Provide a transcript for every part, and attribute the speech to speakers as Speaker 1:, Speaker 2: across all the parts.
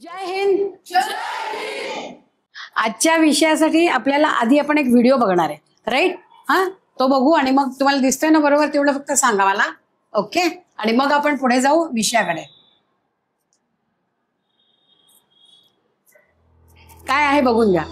Speaker 1: जय हिंद. आजच्या विषयासाठी आपल्याला आधी आपण एक व्हिडिओ बघणार आहे, राईट? हा, तो बघू आणि मग तुम्हाला दिसतोय ना बरोबर, तेवढं फक्त सांगा मला. ओके, आणि मग आपण पुढे जाऊ विषयाकडे. काय आहे बघून घ्या.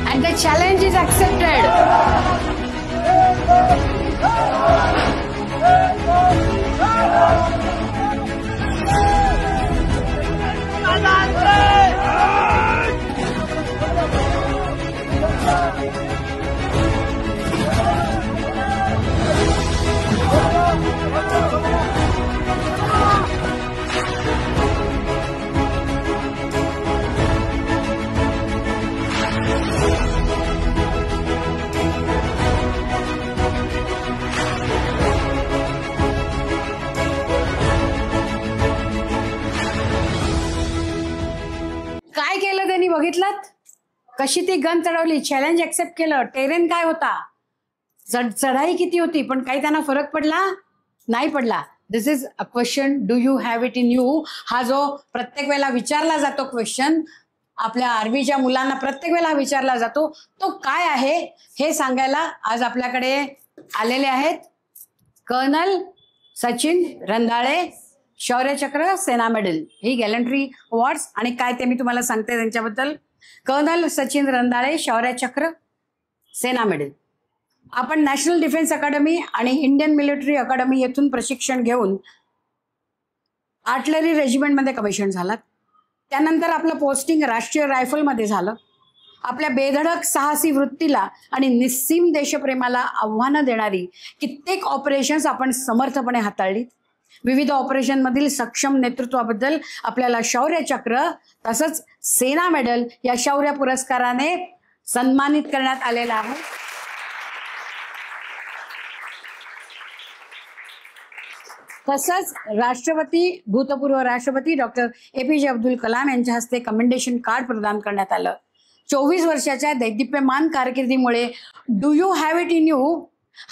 Speaker 1: And the challenge is accepted. काय केलं त्यांनी बघितलं? कशी ती गन चढवली, चॅलेंज एक्सेप्ट केलं. टेरेन काय होता, चढाई किती होती, पण काही त्यांना फरक पडला नाही पडला. This is a question, do you have it in you. हा जो प्रत्येक वेळेला विचारला जातो क्वेश्चन, आपल्या आर्मीच्या मुलांना प्रत्येक वेळेला विचारला जातो, तो काय आहे हे सांगायला आज आपल्याकडे आलेले आहेत कर्नल सचिन रंधाळे, शौर्यचक्र, सेना मेडल, ही गॅलंट्री अवॉर्ड्स. आणि काय ते मी तुम्हाला सांगते त्यांच्याबद्दल. कर्नल सचिन रंधाळे, शौर्यचक्र, सेना मेडल. आपण नॅशनल डिफेन्स अकॅडमी आणि इंडियन मिलिटरी अकॅडमी येथून प्रशिक्षण घेऊन आर्टिलरी रेजिमेंटमध्ये कमिशन झालात. त्यानंतर आपलं पोस्टिंग राष्ट्रीय रायफलमध्ये झालं. आपल्या बेधडक साहसी वृत्तीला आणि निस्सीम देशप्रेमाला आव्हानं देणारी कित्येक ऑपरेशन्स आपण समर्थपणे हाताळलीत. विविध ऑपरेशनमधील सक्षम नेतृत्वाबद्दल आपल्याला शौर्यचक्र तसंच सेना मेडल या शौर्य पुरस्काराने सन्मानित करण्यात आलेला आहे. तसंच भूतपूर्व राष्ट्रपती डॉक्टर APJ अब्दुल कलाम यांच्या हस्ते कमेंडेशन कार्ड प्रदान करण्यात आलं. 24 वर्षाच्या दैदिप्यमान कारकिर्दीमुळे do you have it in you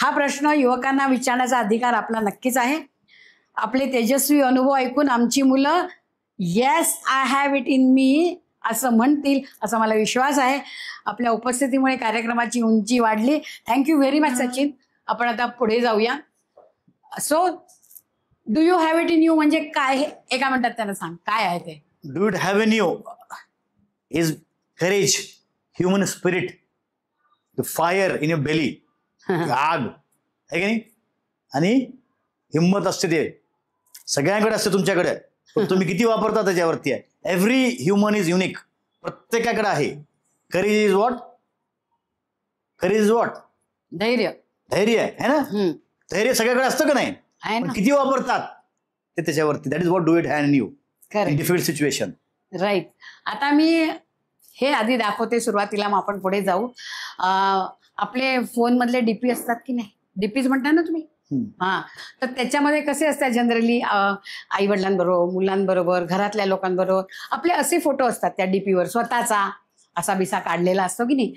Speaker 1: हा प्रश्न युवकांना विचारण्याचा अधिकार आपला नक्कीच आहे. आपले तेजस्वी अनुभव ऐकून आमची मुलं yes I have it in me असं म्हणतील असा मला विश्वास आहे. आपल्या उपस्थितीमुळे कार्यक्रमाची उंची वाढली. Thank you very much Sachin. आपण आता पुढे जाऊया. So do you have it in you म्हणजे काय, एका मिनिटात त्यांना सांग काय आहे ते.
Speaker 2: Do it have in you is courage, human spirit, the fire in your belly, आग आहे की नाही, आणि हिंमत असते. ते सगळ्यांकडे असते तुमच्याकडे, पण तुम्ही किती वापरता त्याच्यावरती आहे. एव्हरी ह्युमन इज युनिक, प्रत्येकाकडे आहे. Courage is what, courage is what,
Speaker 1: धैर्य.
Speaker 2: धैर्य आहे ना. धैर्य सगळ्याकडे असतं का नाही, पण किती वापरतात ते त्याच्यावरती. That is what do it have in you in difficult situation.
Speaker 1: Right. आता मी हे आधी दाखवते सुरुवातीला, मग आपण पुढे जाऊ. आपले फोन मधले डीपी असतात की नाही, डीपीज म्हणता ना तुम्ही. हा, तर त्याच्यामध्ये कसे असतात जनरली आई वडिलांबरोबर, मुलांबरोबर, घरातल्या लोकांबरोबर आपले असे फोटो असतात त्या डीपीवर, स्वतःचा असा बिसा काढलेला असतो की नाही.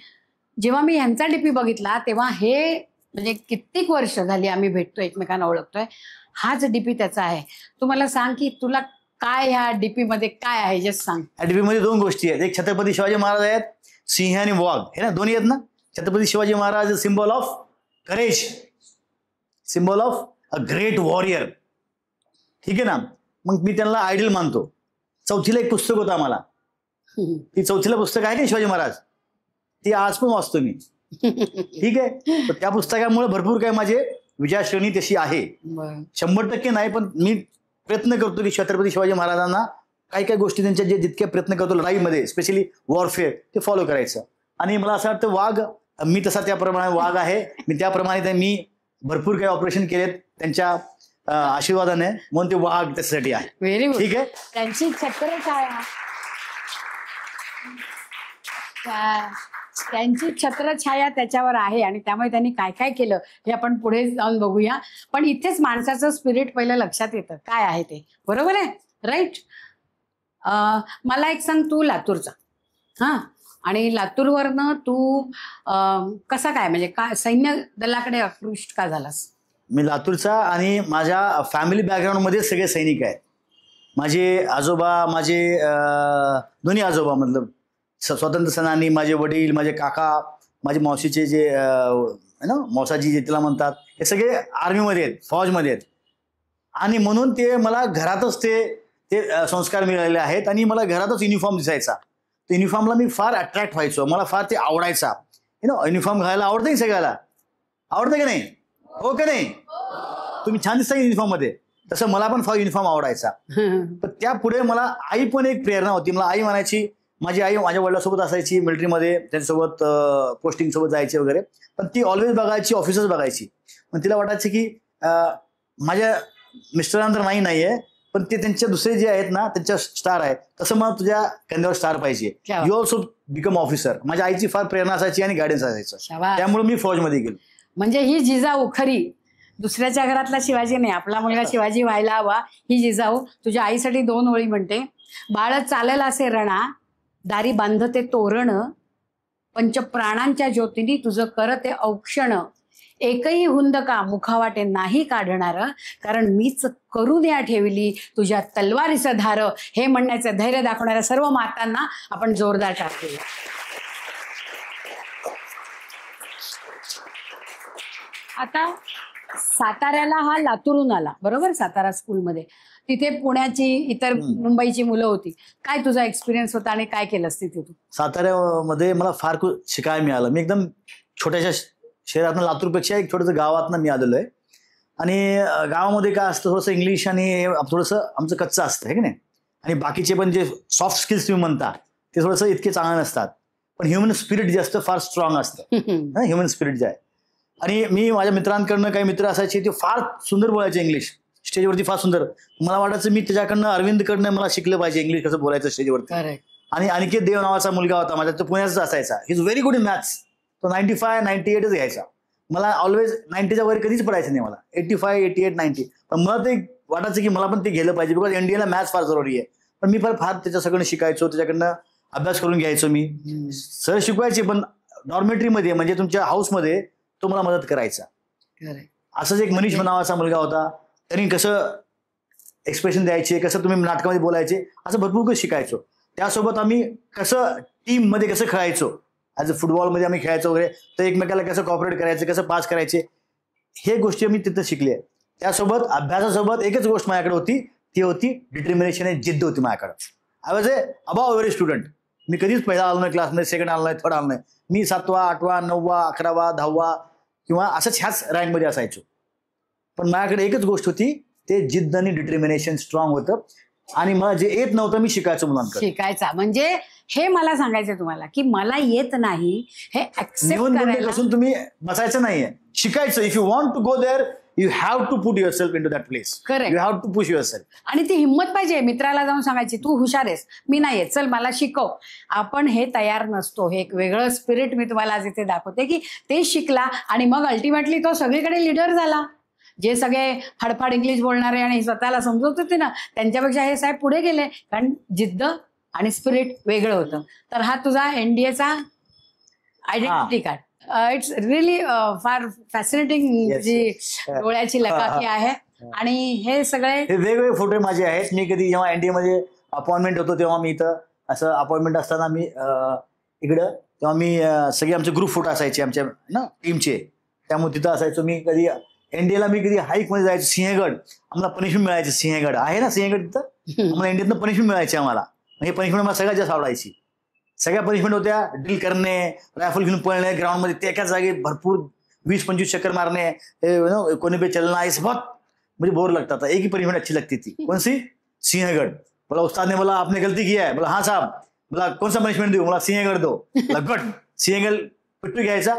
Speaker 1: जेव्हा मी ह्यांचा डीपी बघितला तेव्हा हे म्हणजे कित्येक वर्ष झाली आम्ही भेटतोय, एकमेकांना ओळखतोय. हाच डीपी त्याचा आहे. तुम्हाला सांग की तुला काय ह्या डीपी मध्ये काय आहे, जस्ट सांग.
Speaker 2: या डीपी मध्ये दोन गोष्टी आहेत. एक छत्रपती शिवाजी महाराज आहेत, सिंह आणि वाघ हे ना, दोन्ही आहेत ना. Chhatrapati Shivaji Maharaj symbol of courage, symbol of a great warrior. ठीक आहे ना. मग मी त्यांना आयडल मानतो. चौथीला एक पुस्तक होतं आम्हाला, ती चौथीला पुस्तक आहे का शिवाजी महाराज, ती आज पण वाचतो मी. ठीक आहे. त्या पुस्तकामुळे भरपूर काय माझे विचारश्रेणी तशी आहे. 100% नाही, पण मी प्रयत्न करतो की छत्रपती शिवाजी महाराजांना काही काही गोष्टी त्यांच्या जे जितके प्रयत्न करतो लढाईमध्ये स्पेशली वॉरफेअर ते फॉलो करायचं. आणि मला असं वाटतं वाघ मी तसा त्याप्रमाणे वाघ आहे, मी त्याप्रमाणे मी भरपूर काही ऑपरेशन केलेत त्यांच्या आशीर्वादाने, म्हणून ते वाघ त्याच्यासाठी आहे.
Speaker 1: Very good.
Speaker 2: ठीक आहे.
Speaker 1: त्यांची छत्रछाया त्यांची छत्रछाया त्याच्यावर आहे आणि त्यामुळे त्यांनी काय काय केलं हे आपण पुढे जाऊन बघूया. पण इथेच माणसाचं स्पिरिट पहिलं लक्षात येतं काय आहे ते. बरोबर आहे, राईट. मला एक सांग, तू लातूरचा, हां, आणि लातूरवरनं तू कसा काय म्हणजे काय सैन्य दलाकडे आकृष्ट का झालास?
Speaker 2: मी लातूरचा आणि माझ्या फॅमिली बॅकग्राऊंडमध्ये सगळे सैनिक आहेत. माझे आजोबा, माझे दोन्ही आजोबा मतलब स्वतंत्र सेनानी, माझे वडील, माझे काका, माझे मावशीचे जे मौसाजी जे तिला म्हणतात, हे सगळे आर्मीमध्ये आहेत, फौजमध्ये आहेत. आणि म्हणून ते मला घरातच ते संस्कार मिळालेले आहेत आणि मला घरातच युनिफॉर्म दिसायचा. तर युनिफॉर्मला मी फार अट्रॅक्ट व्हायचो, मला फार ते आवडायचा. युनिफॉर्म घालायला आवडतं की सगळ्याला? आवडतं की नाही? हो का नाही? तुम्ही छान दिसता युनिफॉर्म मध्ये, तसं मला पण फार युनिफॉर्म आवडायचा. पण त्यापुढे मला आई पण एक प्रेरणा होती. मला आई म्हणायची, माझी आई माझ्या वडिलांसोबत असायची मिलिटरीमध्ये, त्यांच्यासोबत पोस्टिंग सोबत जायचे वगैरे, पण ती ऑलवेज बघायची, ऑफिसच बघायची. पण तिला वाटायचं की माझ्या मिस्टरांतर नाहीये, पण ते त्यांचे दुसरे जे आहेत ना त्यांच्या स्टार आहे, तसं मला तुझ्या कंद्यावर स्टार पाहिजे, यू ऑल्सो बिकम ऑफिसर. माझ्या आईची फार प्रेरणा असायची आणि गायडन्स असायचं, त्यामुळे मी फौजमध्ये गेलो.
Speaker 1: म्हणजे ही जिजाऊ खरी, दुसऱ्याच्या घरातला शिवाजी नाही, आपला मुलगा शिवाजी व्हायला हवा ही जिजाऊ तुझ्या आईसाठी 2 ओळी म्हणते. बाळ चालेल असे रणा, दारी बांधते तोरण, पंच प्राणांच्या ज्योतीनी तुझं करते औक्षण, एकही हुंदका मुखावाटे नाही काढणार, कारण मीच करू द्या ठेवली तुझ्या तलवारीचं धार. हे म्हणण्याचं धैर्य दाखवणाऱ्या सर्व मातांना आपण जोरदार टाळ देऊया. आता साताऱ्याला हा लातूरून आला, बरोबर? सातारा स्कूलमध्ये, तिथे पुण्याची इतर मुंबईची मुलं होती. काय तुझा एक्सपिरियन्स होता आणि काय केलंस तिथे तू?
Speaker 2: साताऱ्यामध्ये मला फार शिकायला मिळालं. मी एकदम छोट्याशा शहरातनं, लातूरपेक्षा एक छोटंसं गावातनं मी आलेलो आहे. आणि गावामध्ये काय असतं, थोडंसं इंग्लिश आणि थोडंसं आमचं कच्चं असतं, आहे की नाही? आणि बाकीचे पण जे सॉफ्ट स्किल्स तुम्ही म्हणता ते थोडंसं इतके चांगले नसतात. पण ह्युमन स्पिरिट जे असतं फार स्ट्रॉंग असतं, ह्युमन स्पिरिट जे आहे. आणि मी माझ्या मित्रांकडनं, काही मित्र असायचे ते फार सुंदर बोलायचे इंग्लिश स्टेजवरती, फार सुंदर. मला वाटायचं मी त्याच्याकडनं, अरविंदकडनं मला शिकलं पाहिजे इंग्लिश कसं बोलायचं स्टेजवरती. आणि अनिकेत देव नावाचा मुलगा होता माझ्या, तो पुण्याचाच असायचा. He is very good in maths. तो 95, 98च घ्यायचा. मला ऑलवेज 90च्या वर कधीच पडायचं नाही, मला 85, 88, 90. पण मला ते वाटायचं की मला पण ते गेलं पाहिजे, बिकॉज इंडियाला मॅथ्स फार जरुरी आहे. पण मी फार त्याच्याकडनं शिकायचो, त्याच्याकडनं अभ्यास करून घ्यायचो. मी सर शिकवायचे, पण डॉर्मेटरीमध्ये म्हणजे तुमच्या हाऊसमध्ये तो मला मदत करायचा. असंच एक मनीष नावाचा मुलगा होता, त्यांनी कसं एक्सप्रेशन द्यायचे, कसं तुम्ही नाटकामध्ये बोलायचे, असं भरपूर काही शिकायचो. त्यासोबत आम्ही कसं टीममध्ये कसं खेळायचो, ॲज अ फुटबॉलमध्ये आम्ही खेळायचो वगैरे, तर एकमेकाला कसं कॉपरेट करायचं, कसं पास करायचे, हे गोष्टी आम्ही तिथं शिकले. त्यासोबत अभ्यासासोबत एकच गोष्ट माझ्याकडे होती, ती होती डिटर्मिनेशन, एक जिद्द होती माझ्याकडे. I was a above average student. मी कधीच पहिला आलो नाही क्लासमध्ये, सेकंड आलो नाही, थर्ड आलो नाही. मी 7वा, 8वा, 9वा, 11वा, 10वा किंवा असंच ह्याच रँकमध्ये असायचो. पण माझ्याकडे एकच गोष्ट होती, ते जिद्द आणि डिटर्मिनेशन स्ट्रॉंग होतं. आणि मला जे येत नव्हतं मी शिकायचं मुलांकडे.
Speaker 1: शिकायचा म्हणजे हे मला सांगायचं तुम्हाला की मला येत नाही हे ऍक्सेप्ट
Speaker 2: करायला तुम्ही बसायचं नाहीये, शिकायचं. If you want to go there, you have to put yourself into that place.
Speaker 1: Correct.
Speaker 2: You have to push yourself.
Speaker 1: आणि ती हिंमत पाहिजे मित्राला जाऊन सांगायची, तू हुशार आहेस, मी नाही येत, चल मला शिकव. आपण हे तयार नसतो. हे एक वेगळं स्पिरिट मी तुम्हाला आज इथे दाखवते की ते शिकला आणि मग अल्टिमेटली तो सगळीकडे लीडर झाला. जे सगळे फाडफाड इंग्लिश बोलणारे आणि स्वतःला समजवत होते ना, त्यांच्यापेक्षा हे साहेब पुढे गेले, कारण जिद्द आणि स्पिरिट वेगळं होतं. तर हा तुझा एनडीएचा आयडेंटिटी कार्ड. इट्स रिअली फार फॅसिनेटिंग जी डोळ्याची लकाकी आहे. आणि हे सगळे
Speaker 2: वेगवेगळे फोटो माझे आहेत. मी कधी जेव्हा एनडीए मध्ये अपॉइंटमेंट होतो तेव्हा मी इथं असं अपॉइंटमेंट असताना मी इकडं, तेव्हा मी सगळे आमचे ग्रुप फोटो असायचे आमच्या ना टीमचे, त्यामुळे तिथं असायचो. मी कधी एनडीएला मी कधी हाईक मध्ये जायचो, सिंहगड, आम्हाला पनिशमेंट मिळायची. सिंहगड आहे ना, सिंहगड तिथं आम्हाला इंडियातनं पनिशमेंट मिळायची आम्हाला. हे पनिशमेंट मला सगळ्यात जास्त आवडायची. सगळ्या पनिशमेंट होत्या, ड्रिल करणे, रायफल घेऊन पळणे ग्राउंडमध्ये, ते एकाच जागी भरपूर 20-25 चक्कर मारणे, कोणी पे चलना, इस बहुत मुझे बोर लगता था. एक ही पनिशमेंट अच्छी लगती थी. कौन सी? सिंहगड. बोला उस्ताद ने बोला आपने गलती किया है, बोला हाँ साहब, बोला कौन सा पनिशमेंट देऊ, मला सिंहगड दो, गट सिंहगड पिट्टू घ्यायचा,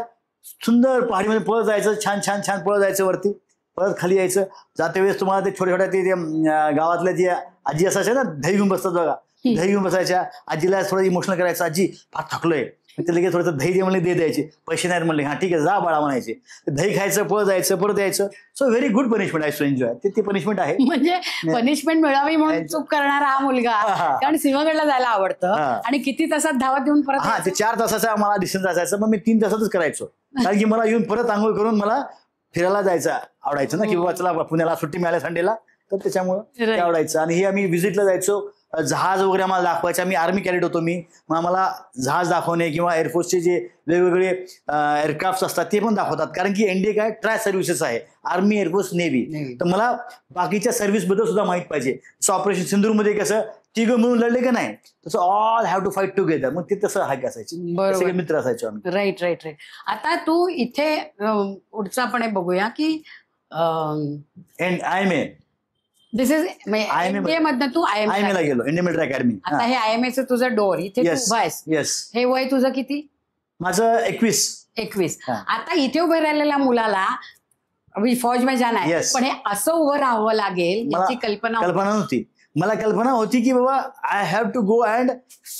Speaker 2: सुंदर पहाडीमध्ये पळत जायचं, छान छान छान पळत जायचं वरती, परत खाली यायचं. जाते वेळेस तुम्हाला ते छोट्या छोट्या ते गावातल्या जे आजी असायच्या ना, दही घेऊन बसतात बघा, दही घेऊन बसायच्या. आजीला थोडं इमोशनल करायचं, आजी फार थकलोय, ते लगेच थोडंसं दही दे म्हणले, दे द्यायचे. पैसे नाहीत म्हणले, हा ठीक आहे जा बाळा म्हणायचे. दही खायचं, पळ जायचं, परत यायचं. सो व्हेरी गुड पनिशमेंट आहे, सो एन्जॉय. ते पनिशमेंट आहे.
Speaker 1: म्हणजे पनिशमेंट मिळावी म्हणून चूक करणारा हा मुलगा, कारण सिंहगडला जायला आवडतं आणि किती तासात धावत येऊन परत.
Speaker 2: हा, ते 4 तासाचा मला डिस्टन्स असायचं, मग मी 3 तासातच करायचो, कारण की मला येऊन परत आंघोळ करून मला फिरायला जायचं आवडायचं ना, की बाबा चला पुण्याला सुट्टी मिळाल्या संडेला, तर त्याच्यामुळं ते आवडायचं. आणि हे आम्ही व्हिजिटला जायचो, जहाज वगैरे आम्हाला दाखवायचे. आम्ही आर्मी कॅडेट होतो मी, मग आम्हाला जहाज दाखवणे किंवा एअरफोर्सचे जे वेगवेगळे एअरक्राफ्ट असतात ते पण दाखवतात, कारण की एनडीए काय ट्राय सर्व्हिसेस आहे, आर्मी, एअरफोर्स, नेव्ही. तर मला बाकीच्या सर्व्हिस बद्दल सुद्धा माहित पाहिजे. सो ऑपरेशन सिंदूरमध्ये कसं तिघं मिळून लढले का नाही, तसं all have to fight together, मग ते तसं हाय असायचे, सगळे मित्र असायचो आम्ही.
Speaker 1: Right right right. आता तू इथे पुढचापणे बघूया की
Speaker 2: IMA
Speaker 1: दिस इज
Speaker 2: IMA
Speaker 1: मधनं तू
Speaker 2: IMA ला गेलो, इंडियन मिलिटरी अकॅडमी.
Speaker 1: आता हे IMA तुझं डोर इथे तू उभा आहेस.
Speaker 2: येस.
Speaker 1: हे वय तुझं किती?
Speaker 2: माझं 21.
Speaker 1: आता इथे उभे राहिलेल्या मुलाला फौज मध्ये जाणार आहे,
Speaker 2: Yes.
Speaker 1: पण हे असं उभं राहावं लागेल याची कल्पना
Speaker 2: नव्हती. मला कल्पना होती की बाबा I have to go and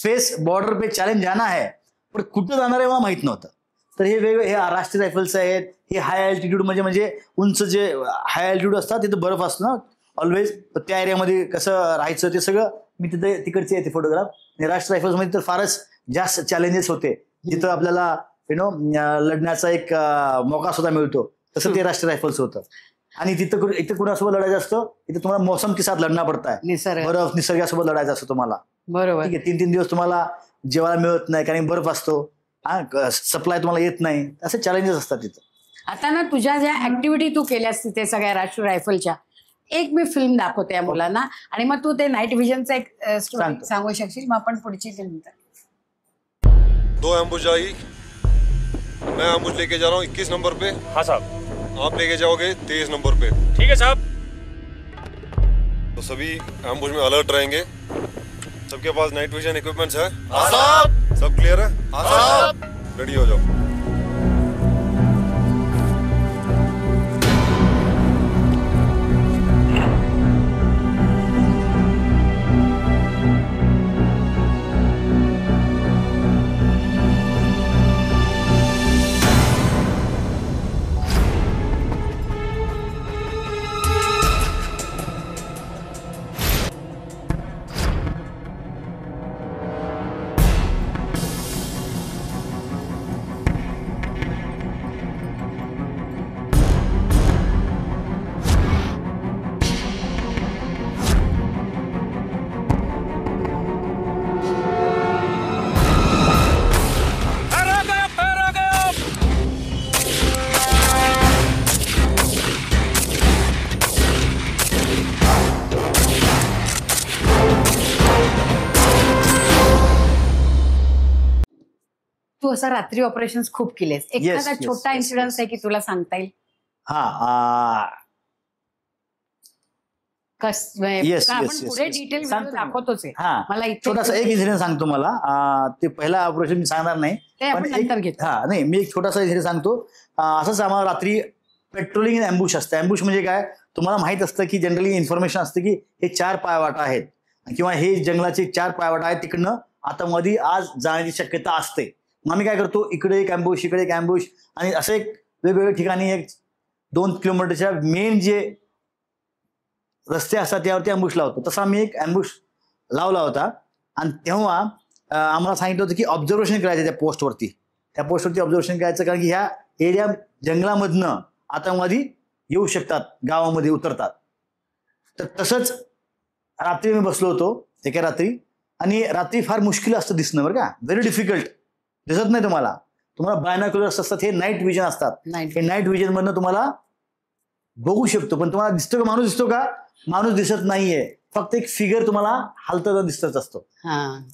Speaker 2: face border पे चॅलेंज जाना है, पण कुठं जाणार आहे मला माहित नव्हतं. तर हे वेगळे हे राष्ट्रीय रायफल्स आहेत, हे हाय अल्टिट्यूड म्हणजे उंच जे हाय अल्टिट्यूड असतात तिथं बर्फ असतो ना ऑलवेज, तर त्या एरियामध्ये कसं राहायचं ते सगळं मी तिकडचे येते फोटोग्राफ. राष्ट्रीय रायफल्स मध्ये तर फारच जास्त चॅलेंजेस होते, जिथं आपल्याला लढण्याचा एक मौका सुद्धा मिळतो, तसं ते राष्ट्रीय रायफल्स होतं. आणि इथं कुणासोबत लढायचं असतं, इथं तुम्हाला मौसम के साथ लढणं पडताय, बर्फ निसर्गासोबत लढायचं असतं तुम्हाला.
Speaker 1: बरोबर.
Speaker 2: ठीक आहे, 3-3 दिवस तुम्हाला जेवायला मिळत नाही, कारण बर्फ असतो, सप्लाय तुम्हाला येत नाही, असे चॅलेंजेस असतात तिथं.
Speaker 1: आता ना तुझ्या ज्या ऍक्टिव्हिटी तू केल्यास तिथे सगळ्या राष्ट्रीय रायफलच्या, एक मी फिल्म दाखवते या मुलांना, आणि मग तू ते नाईट व्हिजनचा एक स्टोरी सांगू शकशील, मग आपण पुढची फिल्म.
Speaker 3: 2 एम्बुश आई, मैं एम्बुश लेके जा रहा हूँ 21 नंबर पे.
Speaker 4: हाँ साहब.
Speaker 3: आप लेके जाओगे 23 नंबर पे.
Speaker 4: ठीक है साहब.
Speaker 3: तो सभी एम्बुश में अलर्ट रहेंगे. सबके पास नाइट विजन इक्विपमेंट्स है?
Speaker 4: हाँ साहब.
Speaker 3: सब क्लियर है?
Speaker 4: हाँ साहब.
Speaker 3: रेडी हो जाओ.
Speaker 1: तू असं रात्री ऑपरेशन्स खूप केलेस, एखादा छोटा इन्सिडन्स आहे की तुला सांगता येईल? पुढे डिटेल दाखवतोच आहे मला.
Speaker 2: छोटासा एक इन्सिडेंट सांगतो मला, ते पहिला ऑपरेशन मी सांगणार नाही, नाही मी एक छोटासा इन्सिडेंट सांगतो. असंच आम्हाला रात्री पेट्रोलिंग अँबुश असतं. अँबुश म्हणजे काय, तुम्हाला माहित असतं की जनरली इन्फॉर्मेशन असतं की हे 4 पायवाटा आहेत किंवा हे जंगलाचे 4 पायवाटा आहेत, तिकडनं आतमध्ये आज जाण्याची शक्यता असते. मग आम्ही काय करतो, इकडे एक अँबुश, इकडे एक अँबुश, आणि असं एक वेगवेगळ्या ठिकाणी 1-2 किलोमीटरच्या मेन जे रस्ते असतात त्यावरती अँबुश लावतो. तसा आम्ही एक अँबुश लावला होता, आणि तेव्हा आम्हाला सांगितलं होतं की ऑब्झर्वेशन करायचं त्या पोस्टवरती ऑब्झर्वेशन करायचं, कारण की ह्या एरिया जंगलामधनं आतंकवादी येऊ शकतात, गावामध्ये उतरतात. तर तसंच रात्री मी बसलो होतो एका रात्री, आणि रात्री फार मुश्किल असतं दिसणं, बरं का, व्हेरी डिफिकल्ट. दिसत नाही तुम्हाला बायनॉक्युलर्स असतात, हे नाईट विजन असतात. हे नाईट विजन मधनं तुम्हाला बघू शकतो, पण तुम्हाला दिसतो का माणूस दिसतो का? माणूस दिसत नाहीये, फक्त एक फिगर तुम्हाला हालताना दिसतच असतो.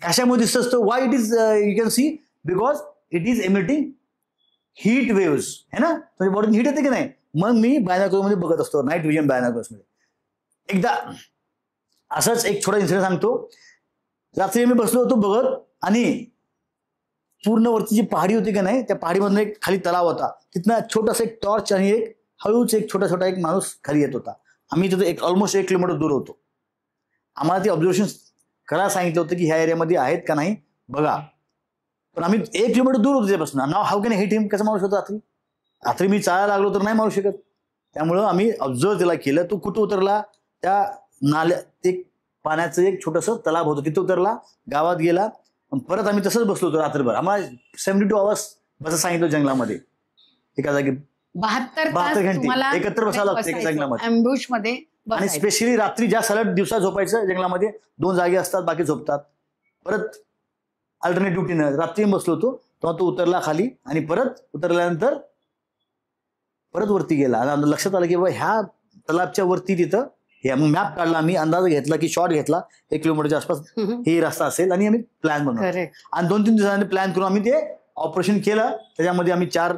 Speaker 2: कशामुळे दिसत असतो? Why it is you can see, because it is emitting heat waves, है ना, म्हणजे बॉडीत हीट येते की नाही. मग मी बायनॉक्युलर मध्ये बघत असतो, नाईट विजन बायनॉक्युलर्स मध्ये. एकदा असंच एक छोटा इन्सिडेंट सांगतो. रात्री मी बसलो होतो बघत, आणि पूर्ण वरती जी पहाडी होती का नाही, त्या पहाडीमधून एक खाली तलाव होता. तिथनं छोटासा एक टॉर्च आणि एक हळूच एक छोटा एक माणूस खाली येत होता. आम्ही तिथे ऑलमोस्ट 1 किलोमीटर दूर होतो. आम्हाला ते ऑब्झर्वेशन करायला सांगितलं होतं की ह्या एरियामध्ये आहेत का नाही बघा, पण आम्ही 1 किलोमीटर दूर होतो त्यापासून. नाव हाऊ कॅन हिट हिम, कसं मारू शकतो रात्री? रात्री मी चालायला लागलो तर नाही मारू शकत. त्यामुळं आम्ही ऑब्झर्व त्याला केलं. तो कुठं उतरला? त्या नाल्यात एक पाण्याचं एक छोटंसं तलाव होतं, तिथं उतरला, गावात गेला. परत आम्ही तसंच बसलो होतो रात्रभर. आम्हाला 72 आवर्स बस सांगितलं जंगलामध्ये, एका जागी
Speaker 1: 72
Speaker 2: घंटे एकत्र बसायला लागतं एका जंगलामध्ये.
Speaker 1: अँब्युश मध्ये
Speaker 2: आणि
Speaker 1: बसायचं.
Speaker 2: स्पेशली रात्री ज्या सलग दिवसा झोपायचं जंगलामध्ये, 2 जागे असतात, बाकी झोपतात. परत अल्टरनेट ड्युटीनं रात्री बसलो होतो, तेव्हा तो उतरला खाली, आणि परत उतरल्यानंतर परत वरती गेला. आणि लक्षात आलं की बाबा ह्या तलावच्या वरती तिथं हे, मग मॅप काढला, आम्ही अंदाज घेतला की शॉट घेतला 1 किलोमीटरच्या आसपास हे रस्ता असेल, आणि आम्ही प्लॅन बनवला. आणि 2-3 दिवसांनी प्लॅन करून आम्ही ते ऑपरेशन केलं. त्याच्यामध्ये आम्ही 4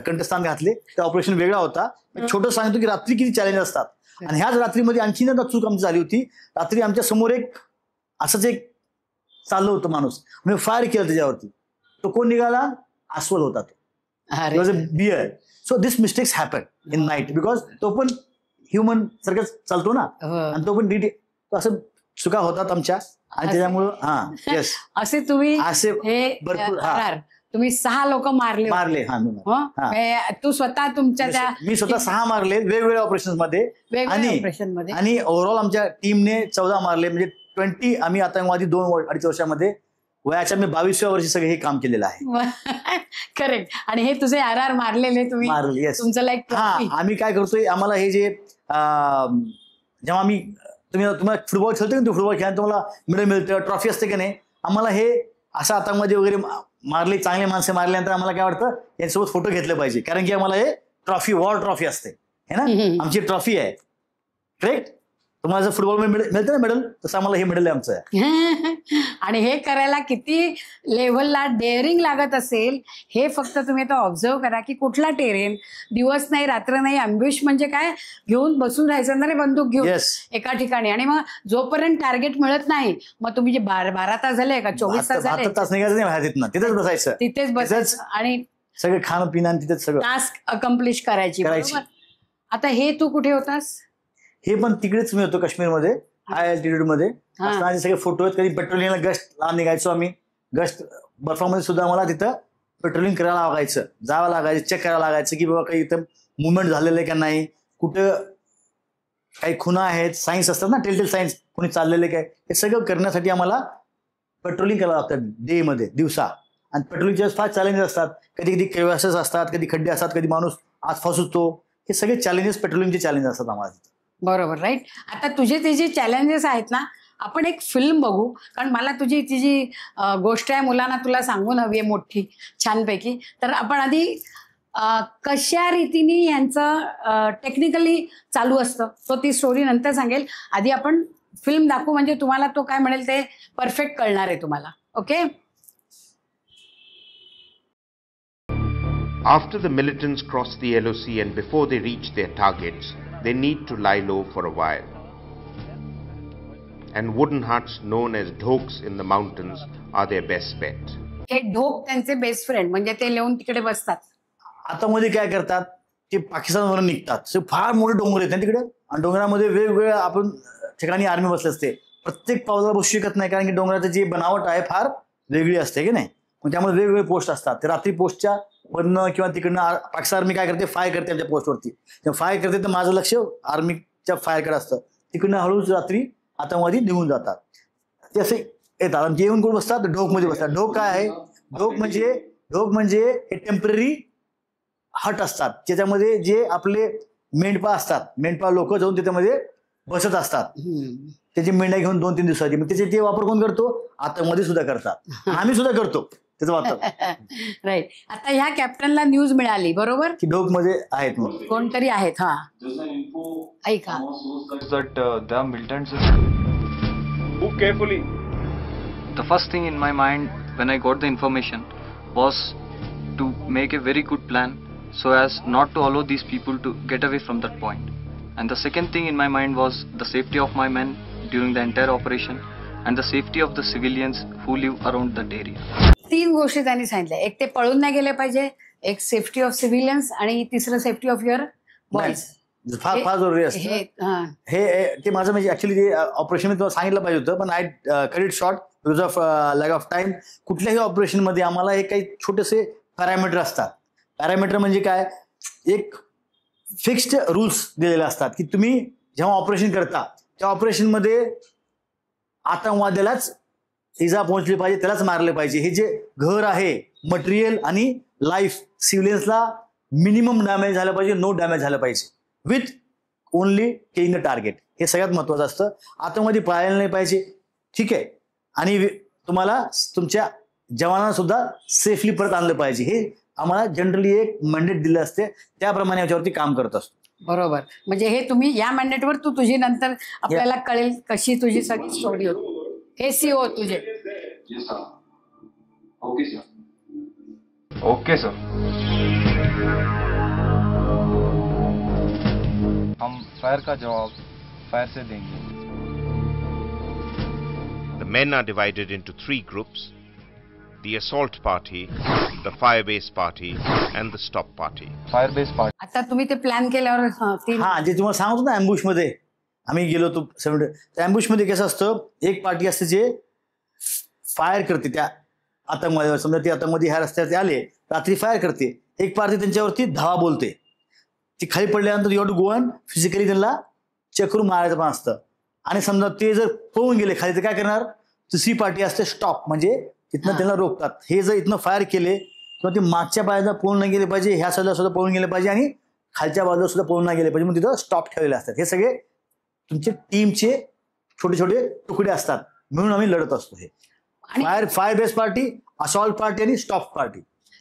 Speaker 2: कंठस्थान घातले. ते ऑपरेशन वेगळा होता. छोटं सांगतो की रात्री किती चॅलेंज असतात. आणि ह्याच रात्रीमध्ये आणखी ना चूक आमची झाली होती. रात्री आमच्या समोर एक असंच एक चाललं होतं माणूस, आम्ही फायर केलं त्याच्यावरती. तो कोण निघाला? अस्वल होता तो, bear. So this mistakes happen in night, because तो पण ह्युमन सारखंच चालतो ना, आणि तो पण असं चुका होतात आमच्या. आणि त्याच्यामुळं येस
Speaker 1: असे तुम्ही
Speaker 2: असे
Speaker 1: हे
Speaker 2: भरपूर
Speaker 1: तुम्ही 6 लोक मारले. तू स्वतः तुमच्या त्या
Speaker 2: मी स्वतः 6 मारले वेगवेगळ्या ऑपरेशन मध्ये, आणि ओव्हरऑल आमच्या टीमने 14 मारले. म्हणजे 20 आम्ही आतंकवादी 2-2.5 वर्षामध्ये, वयाच्या मी 22व्या वर्षी सगळे हे काम केलेलं आहे.
Speaker 1: करेक्ट. आणि हे तुझे RR मारलेले तुम्ही
Speaker 2: मारले.
Speaker 1: तुमचं लाईक
Speaker 2: आम्ही काय करतोय, आम्हाला हे जे जेव्हा आम्ही तुम्हाला फुटबॉल खेळतो की फुटबॉल खेळायला तुम्हाला मेडल मिळतं, ट्रॉफी असते की नाही, आम्हाला हे असं आतंकवादी वगैरे मारले, चांगले माणसं मारल्यानंतर आम्हाला काय वाटतं, यांच्यासोबत फोटो घेतले पाहिजे, कारण की आम्हाला हे ट्रॉफी, वॉर ट्रॉफी असते है ना, आमची ट्रॉफी आहे. करेक्ट. तुम्हाला जर फुटबॉल मिळतं ना मेडल, तसं आम्हाला हे मेडल आहे आमचं.
Speaker 1: आणि हे करायला किती लेव्हलला डेअरिंग लागत असेल हे फक्त तुम्ही आता ऑब्झर्व करा की कुठला टेरेन, दिवस नाही रात्र नाही. अँब्युश म्हणजे काय, घेऊन बसून राहायचं ना रे बंदूक घेऊन एका ठिकाणी, आणि मग जोपर्यंत टार्गेट मिळत नाही, मग तुम्ही जे 12 तास झाले का 24 तास झाले,
Speaker 2: निघायचं नाही, तिथेच बसायचं,
Speaker 1: तिथेच बसायचं आणि
Speaker 2: सगळं खाणं पिणं तिथेच सगळं
Speaker 1: टास्क अकम्प्लिश करायची. आता हे तू कुठे होतास?
Speaker 2: हे पण तिकडेच मी होतो, काश्मीरमध्ये, हाय अल्टिट्यूड मध्ये. सगळे फोटो आहेत. कधी पेट्रोलिंगला गस्टला निघायचो आम्ही. गस्ट बर्फामध्ये सुद्धा आम्हाला तिथं पेट्रोलिंग करायला लागायचं, जावं लागायचं, चेक करायला लागायचं की बाबा काही इथं मुवमेंट झालेलं आहे का नाही, कुठं काही खुणा आहेत, सायन्स असतात ना, टेलटेल सायन्स, कोणी चाललेले काय, हे सगळं करण्यासाठी आम्हाला पेट्रोलिंग करायला लागतं डे मध्ये, दिवसा. आणि पेट्रोलिंगचे फार चॅलेंजेस असतात. कधी कधी केव्हासेस असतात, कधी खड्डे असतात, कधी माणूस आज फसतो. हे सगळे चॅलेंजेस, पेट्रोलिंगचे चॅलेंजेस असतात आम्हाला.
Speaker 1: बरोबर, राईट. आता तुझे ते जे चॅलेंजेस आहेत ना, आपण एक फिल्म बघू, कारण मला तुझी ती जी गोष्ट आहे मुलांना तुला सांगून हवी आहे मोठी छानपैकी. तर आपण आधी कशा रीतीने यांचं टेक्निकली चालू असतं तो ती स्टोरी नंतर सांगेल. आधी आपण फिल्म दाखवू, म्हणजे तुम्हाला तो काय म्हणेल ते परफेक्ट कळणार आहे तुम्हाला. Okay.
Speaker 4: After the militants cross the LOC and before they reach their targets, they need to lie low for a while. And wooden huts known as dhoks in the mountains are their best bet.
Speaker 1: हे ढोक त्यांचे best friend, म्हणजे ते येऊन तिकडे बसतात.
Speaker 2: आता मध्ये काय करतात, ते पाकिस्तानवरून निघतात. फार मोठे डोंगर आहेत तिकडे, आणि डोंगरामध्ये वेगवेगळ्या आपण ठिकाणी आर्मी बसले असते. प्रत्येक पावसाला बसू शकत नाही, कारण की डोंगराची जी बनावट आहे फार वेगळी असते की नाही. मग त्यामुळे वेगवेगळे पोस्ट असतात. ते रात्री पोस्टच्या वरनं किंवा तिकडनं पाकिस्तान आर्मी काय करते, फायर करते आमच्या पोस्टवरती. तेव्हा फायर करते तर माझं लक्ष आर्मीच्या फायरकडे असतं. तिकडनं हळूच रात्री आतंकवादी निघून जातात. ते असे येतात आणि येऊन कोण बसतात, ढोकमध्ये बसतात. ढोक काय आहे, ढोक म्हणजे हे टेम्पररी हट असतात, ज्याच्यामध्ये जे आपले मेंढपा असतात, मेंढपा लोक जाऊन त्याच्यामध्ये बसत असतात. त्याची मेंढ्या घेऊन 2-3 दिवसाची. मग त्याचे ते वापर कोण करतो, आतंकवादी सुद्धा करतात, आम्ही सुद्धा करतो त्याचा वापर.
Speaker 1: राईट. आता ह्या कॅप्टनला न्यूज मिळाली बरोबर
Speaker 2: की ढोक मध्ये आहेत,
Speaker 1: कोणतरी आहेत. हा ऐका.
Speaker 5: The militants.
Speaker 3: Move carefully.
Speaker 5: The first thing in my mind when I got the information was to make a very good plan so as not to allow these people to get away from that point. And the second thing in my mind was the safety of my men, during the entire operation and the safety of the civilians who live around that area.
Speaker 1: 3 गोष्टी त्यांनी सांगितल्या. एक ते पळून नाही गेले पाहिजे, एक सेफ्टी ऑफ सिव्हिलियन्स आणि तिसरं सेफ्टी ऑफ युअर बॉयज.
Speaker 2: फार फार जरुरी असतं हे. ते माझं म्हणजे ऍक्च्युली ते ऑपरेशन मी तुम्हाला सांगितलं पाहिजे होतं, पण I cut it short because of lack of time. कुठल्याही ऑपरेशनमध्ये आम्हाला हे काही छोटेसे पॅरामीटर असतात. पॅरामीटर म्हणजे काय, एक फिक्स्ड रूल्स दिलेले असतात की तुम्ही जेव्हा ऑपरेशन करता त्या ऑपरेशनमध्ये आतंकवाद्यालाच इजा पोहोचली पाहिजे, त्यालाच मारले पाहिजे. हे जे घर आहे, मटेरियल आणि लाईफ, सिव्हिलियन्सला मिनिमम डॅमेज झालं पाहिजे, नो डॅमेज झालं पाहिजे, with only killing the target. हे सगळ्यात महत्वाचं असतं. आतंकवादी पळायला नाही पाहिजे, ठीक आहे, आणि तुम्हाला तुमच्या जवानांना सुद्धा सेफली परत आणलं पाहिजे. हे आम्हाला जनरली एक मॅन्डेट दिलं असते, त्याप्रमाणे याच्यावरती काम करत असतो.
Speaker 1: बरोबर. म्हणजे हे तुम्ही या मॅन्डेटवर तू तुझी नंतर आपल्याला कळेल कशी तुझी सगळी स्टोरी होती. हे सीओ तुझे.
Speaker 5: Okay sir. हम फायर का जवाब फायर से देंगे.
Speaker 4: The men are divided into 3 groups: the assault party, the firebase party, and the stop party.
Speaker 5: Fire base part.
Speaker 1: आता तुम्ही ते प्लॅन केल्यावर
Speaker 2: हा, जे तुम्हाला सांगतो ना, अँबुश मध्ये आम्ही गेलो होतो 70. त्या अँबुश मध्ये कसं असतं, एक पार्टी असते जे फायर करते त्या आतंकवादीवर. समजा ती आतंकवादी ह्या रस्त्यावरती आले, रात्री फायर करते. एक पार्टी त्यांच्यावरती धावा बोलते. ती खाली पडल्यानंतर you have to go and physically त्यांना चेक करून मारायचं पण असतं. आणि समजा ते जर पळून गेले खाली तर काय करणार, दुसरी पार्टी असते स्टॉप, म्हणजे तिथनं त्यांना रोखतात. हे जर इथनं फायर केले किंवा ते मागच्या बाजूला पळून नाही गेले पाहिजे, ह्या साईडला सुद्धा पळून गेले पाहिजे आणि खालच्या बाजूला सुद्धा पळून नाही गेले पाहिजे, म्हणून तिथं स्टॉप ठेवलेले असतात. हे सगळे तुमचे टीमचे छोटे छोटे तुकडे असतात, म्हणून आम्ही लढत असतो. हे fire base party, assault party आणि स्टॉप पार्टी.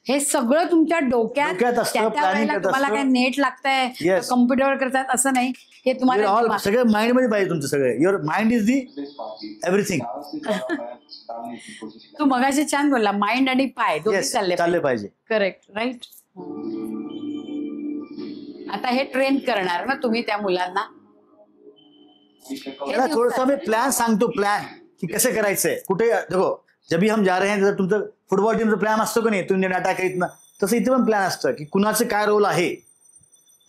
Speaker 1: हे सगळं तुमच्या डोक्यात
Speaker 2: असतं,
Speaker 1: त्या
Speaker 2: प्लॅनिंग
Speaker 1: वेळेला
Speaker 2: करत
Speaker 1: तुम्हाला
Speaker 2: असतं.
Speaker 1: काय नेट लागतंय,
Speaker 2: Yes.
Speaker 1: कम्प्युटरवर करतात असं नाही. हे तुम्हाला
Speaker 2: सगळं माइंड मध्ये पाहिजे तुमचं. सगळं your mind is the everything.
Speaker 1: तू मगाशी छान बोलला, माइंड आणि पाय दोन्ही
Speaker 2: येस,
Speaker 1: चालले
Speaker 2: चालले पाहिजे.
Speaker 1: Correct, right. आता हे ट्रेन करणार ना तुम्ही त्या मुलांना.
Speaker 2: त्याला थोडंसं आम्ही प्लॅन सांगतो, प्लॅन की कसं करायचंय, कुठे. देखो जब भी हम जा रहे हैं, जर तुमचं फुटबॉल टीमचं प्लॅन असतो का नाही, तुम्ही डाटा करीत ना, तसं इथे पण प्लॅन असतं की कुणाचं काय रोल आहे.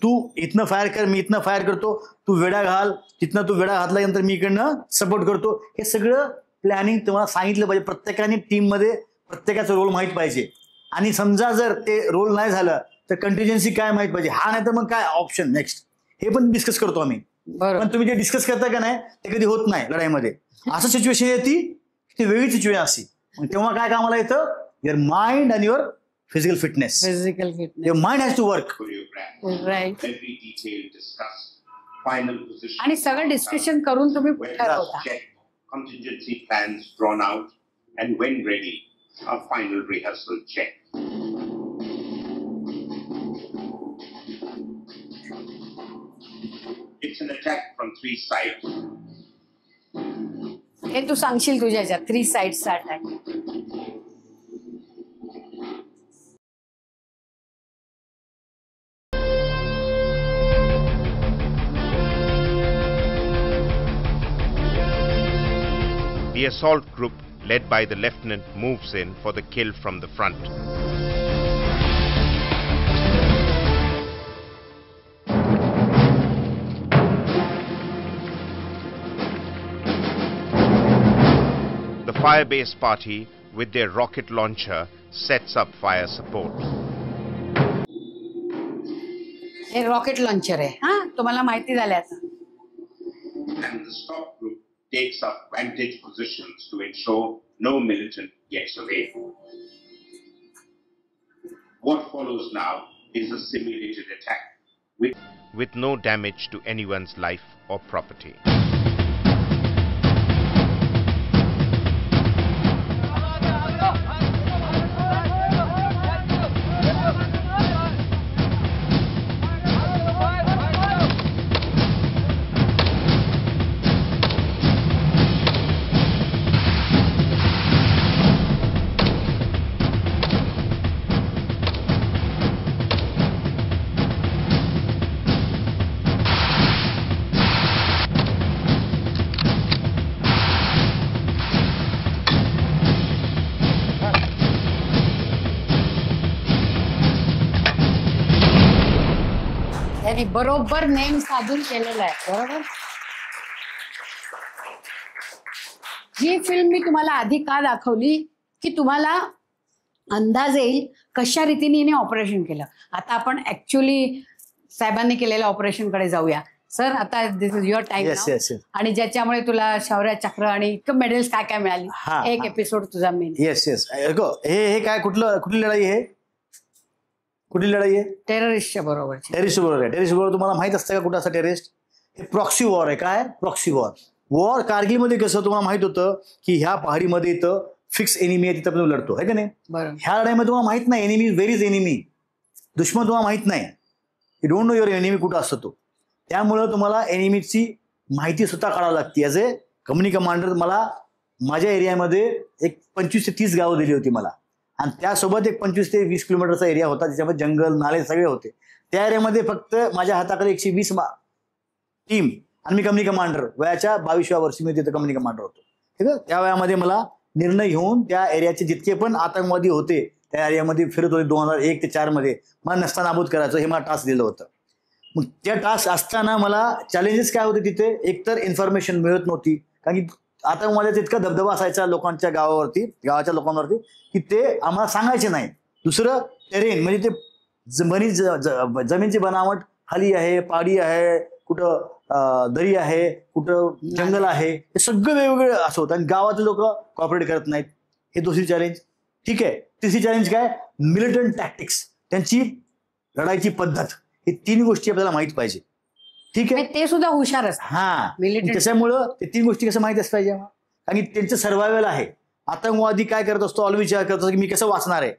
Speaker 2: तू इथनं फायर कर, मी इथनं फायर करतो, तू वेडा घाल, तिथनं तू वेडा घातल्यानंतर मी इकडनं सपोर्ट करतो. हे सगळं प्लॅनिंग तुम्हाला सांगितलं पाहिजे. प्रत्येकाने टीममध्ये प्रत्येकाचा रोल माहीत पाहिजे. आणि समजा जर ते रोल नाही झालं तर कंटिन्जन्सी काय माहीत पाहिजे. हा नाही तर मग काय ऑप्शन नेक्स्ट, हे पण डिस्कस करतो आम्ही.
Speaker 1: बरोबर.
Speaker 2: पण तुम्ही जे डिस्कस करता का नाही ते कधी होत नाही लढाईमध्ये. असं सिच्युएशन येते, ती वेगळी सिच्युएशन असते. तेव्हा काय कामाला येतं, your mind and your physical fitness.
Speaker 1: Physical fitness.
Speaker 2: Your mind has to work.
Speaker 1: Right.
Speaker 4: Every detail discussed. Final position.
Speaker 1: आणि सगळं डिस्कशन करून तुम्ही ठरवता.
Speaker 4: Check. Contingency plans drawn out, and when ready, a final rehearsal check. It's an attack from 3 sides.
Speaker 1: हे तू सांगशील तुझ्या ह्याच्यात 3 साइड्सचा attack.
Speaker 4: The assault group, led by the lieutenant, moves in for the kill from the front. The firebase party, with their rocket launcher, sets up fire support.
Speaker 1: हे rocket launcher आहे. हा, तुम्हाला माहिती झालं आता.
Speaker 4: And the stop group takes up vantage positions to ensure no militant gets away. What follows now is a simulated attack with no damage to anyone's life or property.
Speaker 1: आणि बरोबर name साधून केलेला आहे. बरोबर. ही फिल्म मी तुम्हाला आधी का दाखवली की तुम्हाला अंदाज येईल कशा रीतीने हिने ऑपरेशन केलं. आता आपण ऍक्च्युली साहेबांनी केलेल्या ऑपरेशन कडे जाऊया. सर, आता this is your time.
Speaker 2: Yes yes yes
Speaker 1: आणि ज्याच्यामुळे तुला शौर्य चक्र आणि इतकं मेडल्स काय काय मिळाली.
Speaker 2: हा,
Speaker 1: एक
Speaker 2: हा.
Speaker 1: एपिसोड तुझा मेन.
Speaker 2: Yes yes. हे काय कुठली लढाई आहे? कुठली लढाई आहे?
Speaker 1: टेररिस्टच्या बरोबर.
Speaker 2: टेरिस्ट बरोबर आहे. टेरिस्ट बरोबर तुम्हाला माहित असतं का कुठं असं टेररिस्ट? हे प्रॉक्सी वॉर आहे. काय प्रॉक्सी वॉर? कारगिलमध्ये कसं तुम्हाला माहित होतं की ह्या पहाडीमध्ये इथं फिक्स एनिमी आहे, तिथं आपण लढतो, आहे का नाही?
Speaker 1: बरोबर.
Speaker 2: ह्या लढाईमध्ये तुम्हाला माहित नाही एनिमी व्हेर इज एनिमी. दुश्मन तुम्हाला माहित नाही. You don't know your enemy कुठं असतो तो. त्यामुळं तुम्हाला एनिमीची माहिती स्वतः काढावी लागते. ॲज ए कंपनी कमांडर मला माझ्या एरियामध्ये एक 25 ते 30 गावं दिली होती मला, आणि त्यासोबत एक 25 ते 20 किलोमीटरचा एरिया होता, त्याच्यामध्ये जंगल नाले सगळे होते. त्या एरियामध्ये फक्त माझ्या हाताकडे 120 टीम, आणि मी कंपनी कमांडर वयाच्या 22व्या वर्षी मी तिथे कंपनी कमांडर होतो. ठीक आहे. त्या वयामध्ये मला निर्णय घेऊन त्या एरियाचे जितके पण आतंकवादी होते त्या एरियामध्ये फिरत होते 2001 ते 4 मध्ये मला नस्तानाबूद करायचं हे मला टास्क दिलं होतं. मग त्या टास्क असताना मला चॅलेंजेस काय होते तिथे? एकतर इन्फॉर्मेशन मिळत नव्हती, कारण की आतंकवाद्याचा इतका दबदबा असायचा लोकांच्या गावाच्या लोकांवरती की ते आम्हाला सांगायचे नाही. दुसरं टेरेन, म्हणजे ते जमीनची बनावट खाली आहे, पाडी आहे, कुठं दरी आहे, कुठं जंगल आहे, हे सगळं वेगवेगळं असं होतं आणि गावातले लोक कॉपरेट करत नाहीत. हे दुसरी चॅलेंज. ठीक आहे. तिसरी चॅलेंज काय? मिलिटंट टॅक्टिक्स, त्यांची लढाईची पद्धत. हे 3 गोष्टी आपल्याला माहित पाहिजे. ठीक आहे.
Speaker 1: ते सुद्धा हुशार असतात.
Speaker 2: हा,
Speaker 1: Militant.
Speaker 2: त्याच्यामुळं ते 3 गोष्टी कसं माहित असं पाहिजे, कारण की त्यांचं सर्वायवल आहे. आतंकवादी काय करत असतो? ऑल विचार करत असतो की मी कसं वाचणार आहे.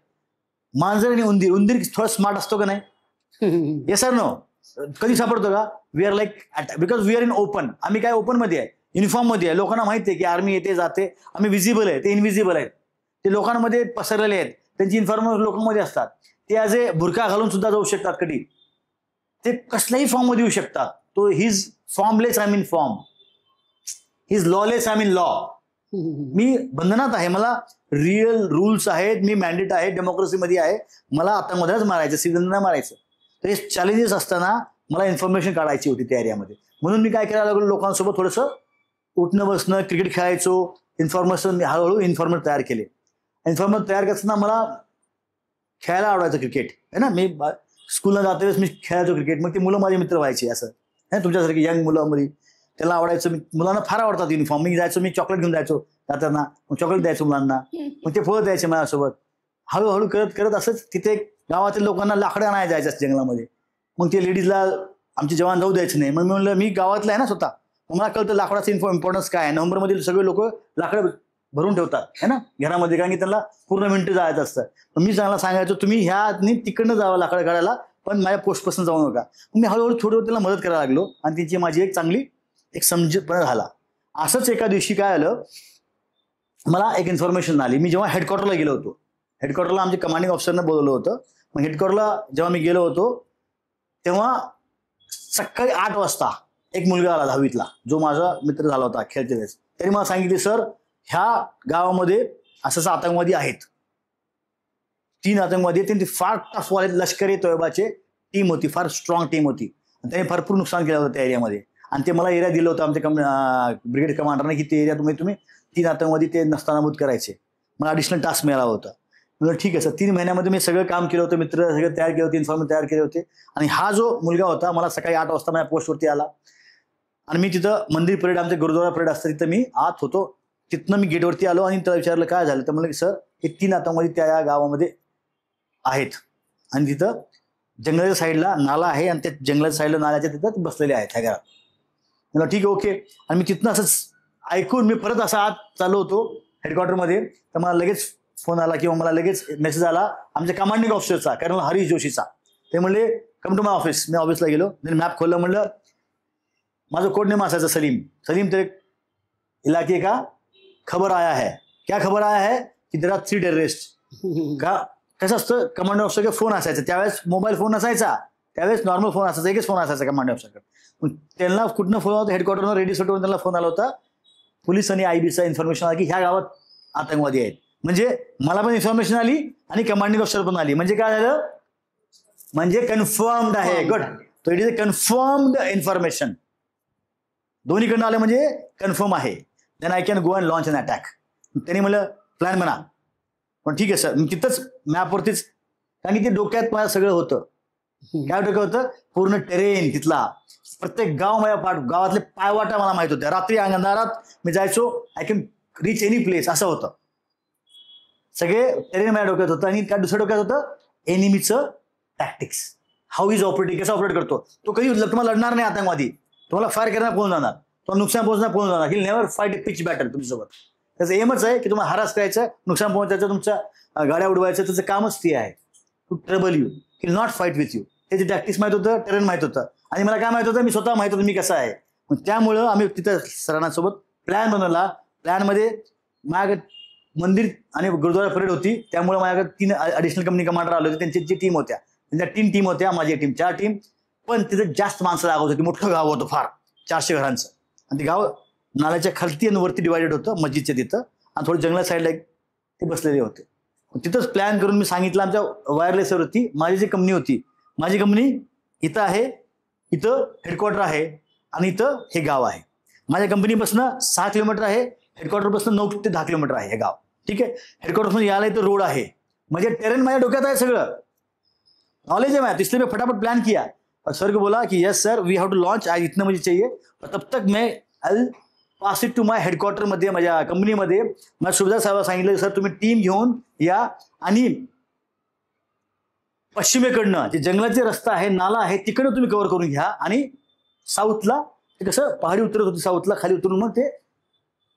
Speaker 2: मांजर आणि उंदीर थोडं स्मार्ट असतो का नाही? Yes sir no. कधी सापडतो का? We are like because we are in open. आम्ही काय ओपन मध्ये आहे, युनिफॉर्म मध्ये आहे. लोकांना माहिती आहे की आर्मी येते जाते, आम्ही विजिबल आहे, ते इनविजिबल आहेत. ते लोकांमध्ये पसरलेले आहेत, त्यांची इन्फॉर्मेशन लोकांमध्ये असतात. ते ॲज ए बुरका घालून सुद्धा जाऊ शकतात कधी. ते कसल्याही फॉर्म मध्ये येऊ शकतात. तो his formless I mean form, his lawless I mean law. मी बंधनात आहे, मला रिअल रूल्स आहेत, मी मॅन्डेट आहे, डेमोक्रेसीमध्ये आहे, मला आतंकवाद्यालाच मारायचं, सिव्हिलियनला मारायचं. तर हे चॅलेंजेस असताना मला इन्फॉर्मेशन काढायची होती त्या एरियामध्ये. म्हणून मी काय करायला लागलो, लोकांसोबत थोडंसं उठणं बसणं, क्रिकेट खेळायचो, इन्फॉर्मेशन हळूहळू इन्फॉर्मर तयार केले. इन्फॉर्मर तयार करताना मला खेळायला आवडायचं क्रिकेट, आहे ना. मी स्कूलला जाते वेळेस मी खेळायचो क्रिकेट. मग ते मुलं माझे मित्र व्हायचे, असं आहे तुमच्यासारखी यंग मुलं मुली, त्याला आवडायचं. मुलांना फार आवडतात युनिफॉर्म. मी जायचो, मी चॉकलेट घेऊन जायचो जाताना, मग चॉकलेट द्यायचो मुलांना, मग ते फळं द्यायचे माझ्यासोबत. हळूहळू करत करत असंच तिथे गावातील लोकांना लाकडं आणायला जायचं जंगलामध्ये. मग ते लेडीजला आमचे जवान जाऊ द्यायचे नाही. मग मी म्हणलं मी गावातला आहे ना स्वतः, मग मला कळतं लाकडाचं इम्पॉर्टन्स काय आहे. नोव्हेंबरमधील सगळे लोक लाकडं भरून ठेवतात है ना घरामध्ये, कारण की त्यांना पूर्ण मिनिटं जायचं असतं. मग मी चांगला सांगायचो तुम्ही ह्या तिकडनं जावं लाकडं काढायला, पण माझ्या पोस्टपासून जाऊ नका. मग मी हळूहळू थोडं त्याला मदत करायला लागलो आणि त्यांची माझी एक चांगली समजूतपणा झाला. असंच एका दिवशी काय आलं, मला एक इन्फॉर्मेशन आली. मी जेव्हा हेडक्वार्टरला गेलो होतो, हेडक्वार्टरला आमच्या कमांडिंग ऑफिसरनं बोलवलं होतं. मग हेडक्वार्टरला जेव्हा मी गेलो होतो तेव्हा सकाळी 8 वाजता एक मुलगा आला 10वीतला, जो माझा मित्र झाला होता खेळते वेळेस. त्यांनी मला सांगितले सर ह्या गावामध्ये असंच आतंकवादी आहेत, 3 आतंकवादी. त्यांची फार टफवाले लष्करी तोयबाचे टीम होती, फार स्ट्रॉंग टीम होती. त्यांनी भरपूर नुकसान केलं होतं त्या एरियामध्ये. आणि ते मला एरिया दिलं होतं आमच्या ब्रिगेड कमांडरने की ते एरियात तुम्ही 3 आतंकवादी ते नस्तानाबूत करायचे. मला ॲडिशनल टास्क मिळाला होता. म्हणजे ठीक आहे सर. 3 महिन्यामध्ये मी सगळं काम केलं होतं, मित्र सगळं तयार केले होते, इन्फॉर्मेशन तयार केले होते. आणि हा जो मुलगा होता मला सकाळी 8 वाजता माझ्या पोस्टवरती आला आणि मी तिथं मंदिर परेड, आमचे गुरुद्वारा परेड असतं तिथं मी आत होतो. तिथनं मी गेटवरती आलो आणि त्याला विचारलं काय झालं. तर म्हणलं की सर हे 3 आतंकवादी त्या या गावामध्ये आहेत आणि तिथं जंगलाच्या साईडला नाला आहे आणि त्या जंगलाच्या साईडला नाल्याच्या तिथं बसलेले आहेत ह्या घरात. मला ठीक आहे ओके. आणि मी तिथनं असंच ऐकून मी परत असा आत चालू होतो हेडक्वार्टरमध्ये. तर मला लगेच फोन आला किंवा मला लगेच मेसेज आला आमच्या कमांडिंग ऑफिसरचा, कर्नल हरीश जोशीचा. ते म्हणले कम टू माय ऑफिस. मी ऑफिसला गेलो, त्यांनी मॅप खोललं. म्हणलं माझं कोड नेम असायचं सलीम. सलीम तेरे इलाके का खबर आया है. क्या खबर आया है की देर आर 3 टेररिस्ट. का कसं असतं कमांडिंग ऑफिसरकडे फोन असायचा, त्यावेळेस मोबाईल फोन नसायचा, त्यावेळेस नॉर्मल फोन असायचा, एकच फोन असायचा कमांडिंग ऑफिसरकडे. मग त्यांना कुठनं फोन होता, हेडक्वार्टरनं रेडिओ सेटवरून त्यांना फोन आला होता. पोलीस आणि IBचा इन्फॉर्मेशन आला की ह्या गावात आतंकवादी आहेत. म्हणजे मला पण इन्फॉर्मेशन आली आणि कमांडिंग ऑफिसर पण आली. म्हणजे काय झालं, म्हणजे कन्फर्म्ड आहे. गुड. तो it is a confirmed information. दोन्हीकडनं आलं म्हणजे कन्फर्म आहे. Then I can go and launch an attack. त्यांनी म्हणलं प्लॅन म्हणा, पण ठीक आहे सर. तिथंच मॅपवरतीच, कारण की ते डोक्यात माझं सगळं होतं. काय डोक्यात होतं? पूर्ण टेरेन तिथला, प्रत्येक गाव माझ्या गावातले पायवाटा मला माहित होत्या. रात्री अंधारात मी जायचो, I can reach any place, असं होतं. सगळे टेरेन माझ्या डोक्यात होतं. आणि काय दुसऱ्या डोक्यात होतं? एनिमीचं टॅक्टिक्स, हाऊ इज ऑपरेटिंग, कसं ऑपरेट करतो तो. कधी तुम्हाला लढणार नाही आतंकवादी, तुम्हाला फायर करणार पोहोचून जाणार, तुम्हाला नुकसान पोहोचणार पोहोचून जाणार. ही नेव्हर फाईट ए पिच बॅटल तुमच्यासोबत. त्याचं एमच आहे की तुम्हाला हरास करायचं, नुकसान पोहोचायचं, तुमच्या गाड्या उडवायचं, त्याचं कामच ते आहे. To trouble you, he not fight with you. त्याची टॅक्टिक्स माहित होतं, टेरेन माहित होतं, आणि मला काय माहित होतं? मी स्वतः माहित होतं मी कसं आहे. त्यामुळं आम्ही तिथं सरांसोबत प्लॅन बनवला. प्लॅनमध्ये माझ्याकडे मंदिर आणि गुरुद्वारा परेड होती, त्यामुळे माझ्याकडे 3 ॲडिशनल कंपनी कमांडर आले होते. त्यांची जी टीम होत्या, त्यांच्या 3 टीम होत्या, माझी टीम 4 टीम. पण तिथं जास्त माणसं लागत होती. मोठं गाव होतं फार, 400 घरांचं. आणि ते गाव नाल्याच्या खालती आणि वरती डिवायडेड होतं, मस्जिदच्या तिथं. आणि थोडं जंगला साईडला ते बसलेले होते. तिथंच प्लॅन करून मी सांगितलं आमच्या वायरलेसवरती. माझी जी कंपनी होती, माझी कंपनी इथं आहे, इथं हेडक्वार्टर आहे, आणि इथं हे गाव आहे. माझ्या कंपनीपासून 6 किलोमीटर आहे, हेडक्वार्टरपासून 9 ते 10 किलोमीटर आहे हे गाव. ठीक आहे. हेडक्वार्टरपासून यायला इथं रोड आहे. म्हणजे टेरेन माझ्या डोक्यात आहे, सगळं नॉलेज है. मैं इसलिए मैं फटाफट प्लान किया और सर को बोला कि yes sir we have to launch, आज इतना मुझे चाहिए. और तब तक मैं I pass it to my headquarter मध्ये, माझ्या कंपनीमध्ये. मला सुभेदार साहेबांना सांगितलं सर तुम्ही टीम घेऊन या, आणि पश्चिमेकडनं जे जंगलाचे रस्ता आहे, नाला आहे, तिकडनं तुम्ही कव्हर करून घ्या. आणि साऊथला ते कसं पहाडी उतरत होती, साऊथला खाली उतरून मग ते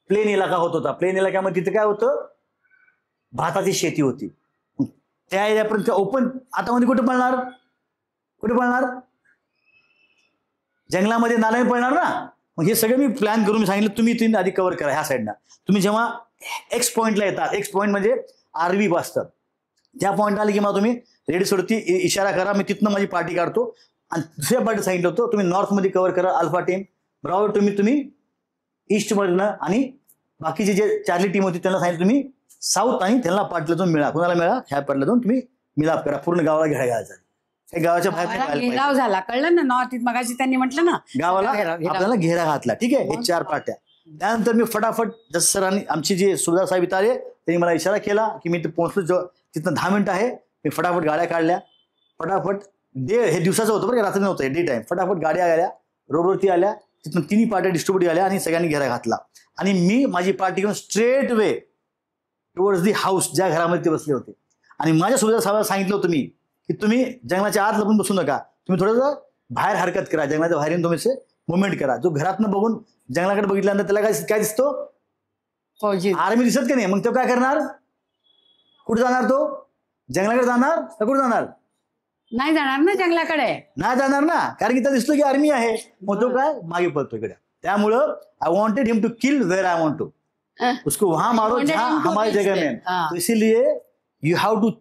Speaker 2: प्लेन इलाका होत होता. प्लेन इलाक्यामध्ये तिथे काय होतं? भाताची शेती होती. त्या एरियापर्यंत ओपन. आता मध्ये कुठे पळणार? कुठे पळणार? जंगलामध्ये नाल्याने पळणार ना. मग हे सगळं मी प्लॅन करून मी सांगितलं तुम्ही इथून आधी कव्हर करा ह्या साईडनं. तुम्ही जेव्हा एक्स पॉईंटला येतात, एक्स पॉईंट म्हणजे आरवी असतं, त्या पॉईंटला आले की मग तुम्ही रेडी सोडती इशारा करा, मी तिथनं माझी पार्टी काढतो. आणि दुसऱ्या पार्टी सांगितलं होतं तुम्ही नॉर्थमध्ये कव्हर करा अल्फा टीम, बरोबर. तुम्ही ईस्टमधनं, आणि बाकीची जे चार्ली टीम होती त्यांना सांगितलं तुम्ही साऊथ, आणि त्यांना पाटल्यातून मिळा. कोणाला मिळा? ह्या पाटल्यातून तुम्ही मिलाप करा. पूर्ण गावाला घेरा घ्यायचा. हे गावाच्या बाहेर
Speaker 1: घेराव झाला, कळलं ना. नॉर्थ ईस्ट मगाशी त्यांनी म्हटलं ना,
Speaker 2: गावाला आपल्याला घेरा घातला. ठीक आहे. हे 4 पार्ट्या. त्यानंतर मी फटाफट जसं सरांनी आमची जी सुभेदार साहेब इथं आले, त्यांनी मला इशारा केला की मी पोहोचलो, तिथं 10 मिनिटं आहे. मी फटाफट गाड्या काढल्या, फटाफट हे दिवसाचं होतं बरं, रात्री नव्हतं, डे टाइम. फटाफट गाड्या आल्या, रोडवरती आल्या, तिथून 3 पार्ट्या डिस्ट्रीब्यूट आल्या, आणि सगळ्यांनी घेरा घातला. आणि मी माझी पार्टी घेऊन straight way towards the house, ज्या घरामध्ये ते बसले होते. आणि माझ्या सुभेदार साहेबांना सांगितलं होतं मी की तुम्ही जंगलाच्या आत लपून बसू नका, तुम्ही थोडंसं बाहेर हरकत करा, जंगलाच्या बाहेर येऊन तुम्ही मुवमेंट करा. जो घरातनं बघून जंगलाकडे बघितल्यानंतर त्याला काय दिसतो? आर्मी दिसत का नाही? मग तो काय करणार? कुठे जाणार? तो जंगलाकडे जाणार का कुठे जाणार?
Speaker 1: नाही जाणार ना जंगलाकडे,
Speaker 2: नाही जाणार ना, कारण की त्याला दिसतो की आर्मी आहे. मग तो काय मागे पळतो इकडे. त्यामुळं I wanted him to kill where I want to, उसको वहां मारो जहां हमारी जगह में. तो इसीलिए you have to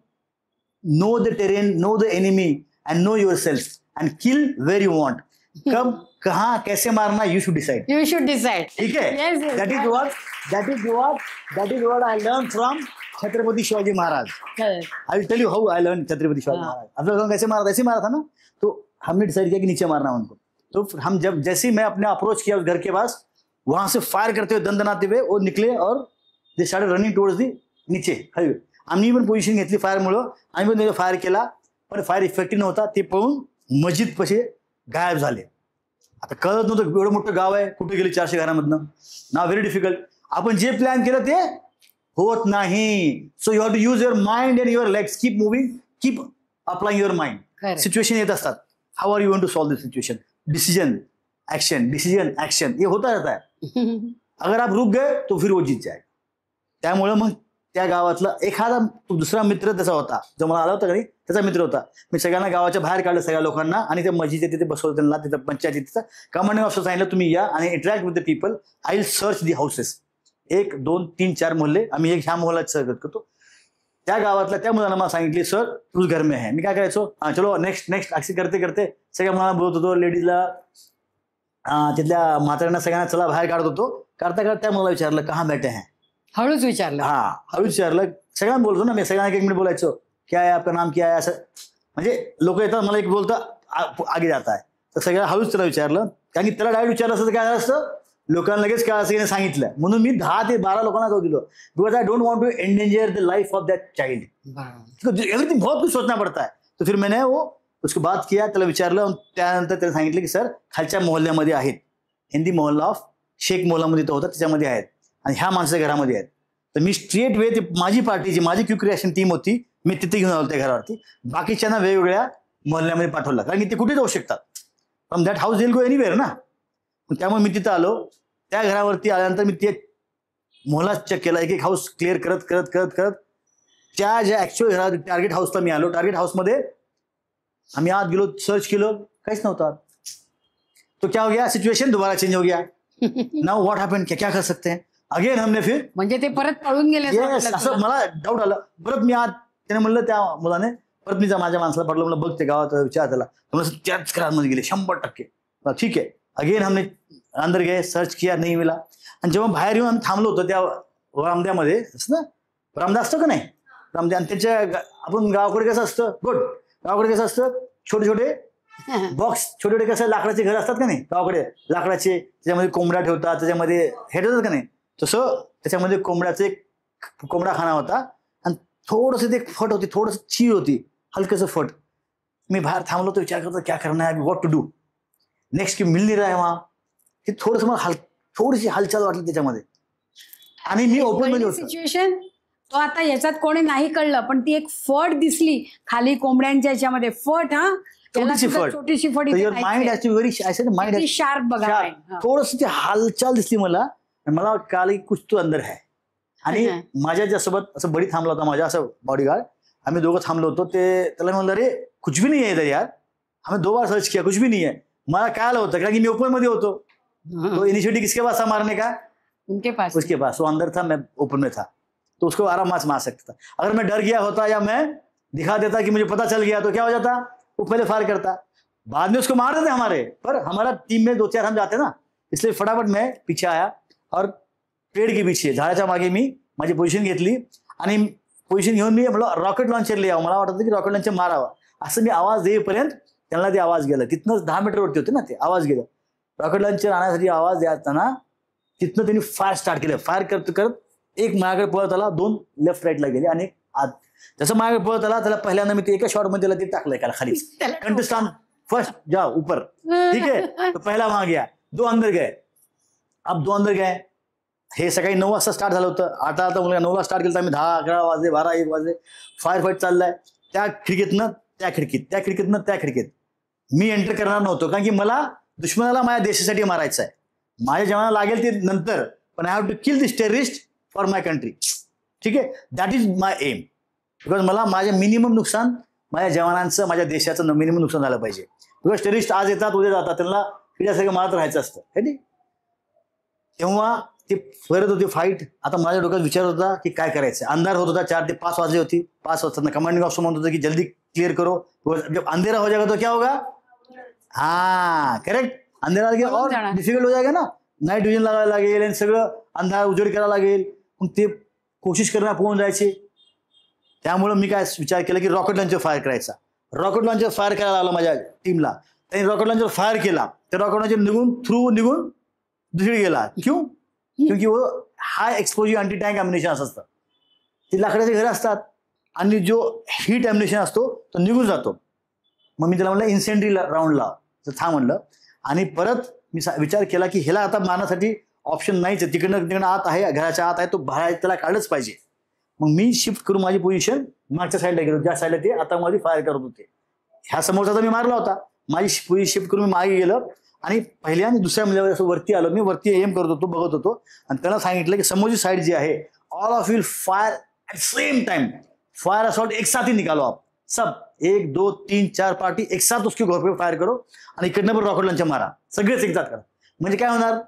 Speaker 2: know the terrain, know the enemy, and know yourself, and kill where you want. कब, कहाँ, कैसे मारना, you should decide.
Speaker 1: You should decide.
Speaker 2: ठीक है. That is what I learn from Chhatrapati Shivaji Maharaj. I will tell you how I learn Chhatrapati Shivaji Maharaj. आप लोग कैसे मारा? ऐसे मारा था ना. तो हमने डिसाइड किया कि नीचे मारना उनको. तो हम जैसे ही मैं अपने अप्रोच किया उस घर के पास, वहां से फायर करते हुए दंदनाते हुए वो निकले, और they started running towards the नीचे हायवे. आम्ही पण पोझिशन घेतली फायरमुळं, आम्ही पण फायर केला, पण फायर इफेक्टिव्ह नव्हता. ते पळून मस्जिद पाशी गायब झाले. आता कळत नव्हतं एवढं मोठं गाव आहे, कुठे गेले 400 घरामधनं. ना व्हेरी डिफिकल्ट. आपण जे प्लॅन केलं ते होत नाही. So you have to use your mind and your legs. Keep moving, keep applying your mind. Situation येत असतात. How are you going to solve this situation? Decision action, decision action, ये होता रहता है. अगर आप रुक गए तो फिर वो जीत जाएगा. त्यामुळे मग त्या गावातला एखादा दुसरा मित्र त्याचा होता, जो मला आला होता का नाही, त्याचा मित्र होता. मी सगळ्यांना गावाच्या बाहेर काढलं, सगळ्या लोकांना, आणि त्या मस्जिदच्या तिथे बसवलं त्यांना. तिथं पंचायतीचं कमांडिंग ऑफिसर सांगितलं तुम्ही या आणि interact with the people. I will search the houses. 1, 2, 3, 4 मोहल्ले, आम्ही एक ह्या मोहल्ल्यात सर्च करतो. त्या गावातल्या त्या मुलांना मला सांगितले सर तुझ घर में है. मी काय करायचो, हां चलो नेक्स्ट असे करते करते सगळ्या मुलांना बोलत होतो, लेडीजला, तिथल्या म्हाताऱ्यांना सगळ्यांना चला बाहेर काढत होतो. काढता काढता मला विचारलं कहाँ बैठे हैं.
Speaker 1: हळूच विचारलं.
Speaker 2: हा हळूच विचारलं. सगळ्यांना बोलतो ना मी, सगळ्यांना 1 मिनिट बोलायचो, क्या है आपका नाम क्या है, असं. म्हणजे लोक येतात, मला एक बोलतं आगे जाता है, तर सगळ्या हळूच त्याला विचारलं, कारण की त्याला डायरेक्ट विचारलं असतं तर काय झालं असतं, लोकांना लगेच काय असं सांगितलं. म्हणून मी 10 ते 12 लोकांना जाऊ दिलो, because I don't want to endanger the life of that child. Everything बहुत कुछ सोचना पड़ता है. तो फिर मैंने वो उसको बात किया, त्याला विचारलं. त्यानंतर त्याने सांगितलं की सर खालच्या मोहल्ल्यामध्ये आहेत, हिंदी मोहल्ला ऑफ शेख मोहल्लामध्ये तो होता, त्याच्यामध्ये आहेत आणि ह्या माणसाच्या घरामध्ये आहेत. तर मी स्ट्रेट वे माझी पार्टीची माझी क्विक रिॲक्शन टीम होती, मी तिथे घेऊन आलो त्या घरावरती. बाकीच्यांना वेगवेगळ्या मोहल्ल्यामध्ये पाठवलं, कारण की ते कुठे जाऊ शकतात. From that house will go anywhere ना. त्यामुळे मी तिथं आलो. त्या घरावरती आल्यानंतर मी ते मोहल्ला चेक केला, एक एक हाऊस क्लिअर करत करत करत करत त्या ज्या ऍक्च्युअल घरा टार्गेट हाऊसला मी आलो. टार्गेट हाऊसमध्ये आम्ही आत गेलो, सर्च केलं, काहीच नव्हतं. तो क्या हो गया, सिचुएशन दोबारा चेंज हो गया. नाउ व्हाट हैपेंड, क्या कर सकते हैं. अगेन हमने फिर
Speaker 1: म्हणजे ते परत पळून गेले असं
Speaker 2: येस
Speaker 1: वाटलं
Speaker 2: असं
Speaker 1: तुला?
Speaker 2: मला डाऊट आलं. परत मी आत त्याने म्हणलं त्या मुलाने, परत मी माझ्या माणसाला पडलं, म्हणलं बघ ते गावात विचार त्याला. म्हणलं त्याच घरामध्ये गेले 100%. ठीक आहे. अगेन हमने अंदर गए, सर्च किया, नहीं मिला. आणि जेव्हा बाहेर येऊन आम्ही थांबलो होतो त्या रामद्यामध्ये ना, रामदा असतो का नाही रामद्या, आणि त्याच्या आपण गावाकडे कसं असतं, गुड गावाकडे कसं असतं, छोटे छोटे बॉक्स, छोटे छोटे कसं लाकडाचे घर असतात का नाही गावाकडे, लाकडाचे, त्याच्यामध्ये कोंबड्या ठेवतात, त्याच्यामध्ये हे ठेवतात का नाही, तसं त्याच्यामध्ये कोंबड्याचा एक कोंबडाखाना होता आणि थोडंसं ते फट होती, थोडंसं चीर होती, हलकंसं फट. मी बाहेर थांबलो तो विचार करतो क्या करना है, व्हॉट टू डू नेक्स्ट, की मिल नाही रहा है वहां. ते थोडंसं मला थोडीशी हालचाल वाटली त्याच्यामध्ये. आणि मी ओपन मध्ये होतो.
Speaker 1: सिच्युएशन तो आता याच्यात कोणी नाही कळलं, पण ती एक फट दिसली खाली कोंबड्यांच्या याच्यामध्ये, फट. हा
Speaker 2: छोटीशी फट.
Speaker 1: छोटीशी फट.
Speaker 2: Your mind has to very, I said mind has
Speaker 1: sharp बघा.
Speaker 2: थोडंसं ती हालचाल दिसली मला, मला कळालं की कुछ तो अंदर है. आणि माझ्या ज्यासोबत असं बडी थांबला होता, माझ्या असं बॉडीगार्ड, आम्ही दोघं थांबलो होतो. ते त्याला म्हणलं अरे कुछ भी नहीं है इधर यार, हमें 2 बार सर्च किया, कुछ भी नहीं है. मला कळालं होतं कारण की मी ओपन मध्ये होतो. तो इनिशिएटिव किसके पास था मारने का,
Speaker 1: उनके पास,
Speaker 2: उसके पास. वो अंदर था, मैं ओपन में था, तो उसको आराम से मार सकता था. अगर मैं डर गया होता या मैं दिखा देता कि मुझे पता चल गया तो क्या हो जाता, वो पहले फायर करता, बाद में उसको मार देते हमारे. पर हमारा टीम में 2-4 हम जाते ना, इसलिए फटाफट मैं पीछे आया और पेड़ के पीछे झाडाच्या मागे मी माझी पोझिशन घेतली. आणि पोझिशन घेऊन मी मला रॉकेट लॉन्चर लिहावं, मला वाटतं की रॉकेट लॉन्चर मारावं. असं मी आवाज देईपर्यंत त्यांना ते आवाज गेला. तिथनंच 10 मीटरवरती होते ना, ते आवाज गेलं. रॉकेट लॉन्चर आणण्यासाठी आवाज द्यायचा, तिथनं त्यांनी फायर स्टार्ट केलं. फायर करत करत एक माझ्याकडे पळत आला, 2 लेफ्ट राईटला गेले आणि एक आत. जसं माझ्याकडे पळत आला त्याला पहिल्यांदा मी ते एका शॉटमध्ये त्याला ते टाकलंय त्याला खाली, कंटेस्टांट फर्स्ट जाओ ऊपर, ठीक है. तो पहला वहां गया, 2 अंदर गए. अब 2 अंदर गए. हे सकाळी 9 वाजता स्टार्ट झालं होतं. आता मुलगा 9ला स्टार्ट केलं, आम्ही 10, 11 वाजले, 12, 1 वाजले. फायर फाईट चाललाय. त्या खिडकीतनं त्या खिडकीत, त्या खिडकीतनं त्या खिडकीत. मी एंटर करणार नव्हतो कारण की मला दुश्मनाला माझ्या देशासाठी मारायचं आहे. माझ्या जवानाला लागेल ते नंतर, पण I have to kill this terrorist for my country. ठीक आहे, that is my aim. Because मला माझ्या मिनिमम नुकसान माझ्या जवानांचं, माझ्या देशाचं मिनिमम नुकसान झालं पाहिजे. बिकॉज टेररिस्ट आज येतात उद्या जातात, त्यांना पिढ्यासारखं मारत राहायचं असतं. तेव्हा ते करत होती फाईट. आता माझ्या डोक्यात विचार होता की काय करायचं. अंधार होत होता, 4 ते 5 वाजली होती. 5 वाजता कमांडिंग ऑफिसर म्हणत होता की जल्दी क्लियर करो, जब अंधेरा हो जाएगा तो क्या होगा. हाँ करेक्ट, अंधेरा लगे और डिफिकल्ट हो जाएगा ना, नाईट विजन लागायला लागेल आणि सगळं अंधार उजेड करायला लागेल. मग ते कोशिश करणार पोहून जायचे. त्यामुळे मी काय विचार केला की रॉकेट लॉन्चर फायर करायचा. रॉकेट लॉन्चर फायर करायला लागला माझ्या टीमला. त्यांनी रॉकेट लॉन्चर फायर केला, ते रॉकेट लॉन्चर निघून दुसरी गेला. क्यों, क्योंकि वो हाय एक्सपोजर अँटी टँक अम्युनिशन असतं. ते लाकडाचे घर असतात आणि जो हीट अम्युनिशन असतो तो निघून जातो. मग मी त्याला म्हणलं इन्सेंट्री राऊंड लाव, तर थांब म्हणलं. आणि परत मी विचार केला की ह्याला आता मारण्यासाठी ऑप्शन नाहीच आहे. तिकडनं आत आहे, घराच्या आत आहे, तो बाहेर त्याला काढलंच पाहिजे. मग मी शिफ्ट करून माझी पोझिशन मागच्या साईडला गेलो, ज्या साईडला ते आता मध्ये फायर करत होते. ह्या समोरचा मी मारला होता. माझी पोझिशन शिफ्ट करून मी मागे गेलो आणि पहिल्या आणि दुसऱ्या मजल्यावर असं वरती आलो. मी वरती एम करत होतो, बघत होतो. आणि त्याला सांगितलं की समोरची साईड जी आहे, all of will fire at same time, fire assault एक साथ ही निकालो आप सब, 1 2 3 4 पार्टी एक साथ उसके घोर पे फायर करो आणि इकडनं पण रॉकेट लॉन्चर मारा, सगळेच एक साथ करा. म्हणजे काय होणार,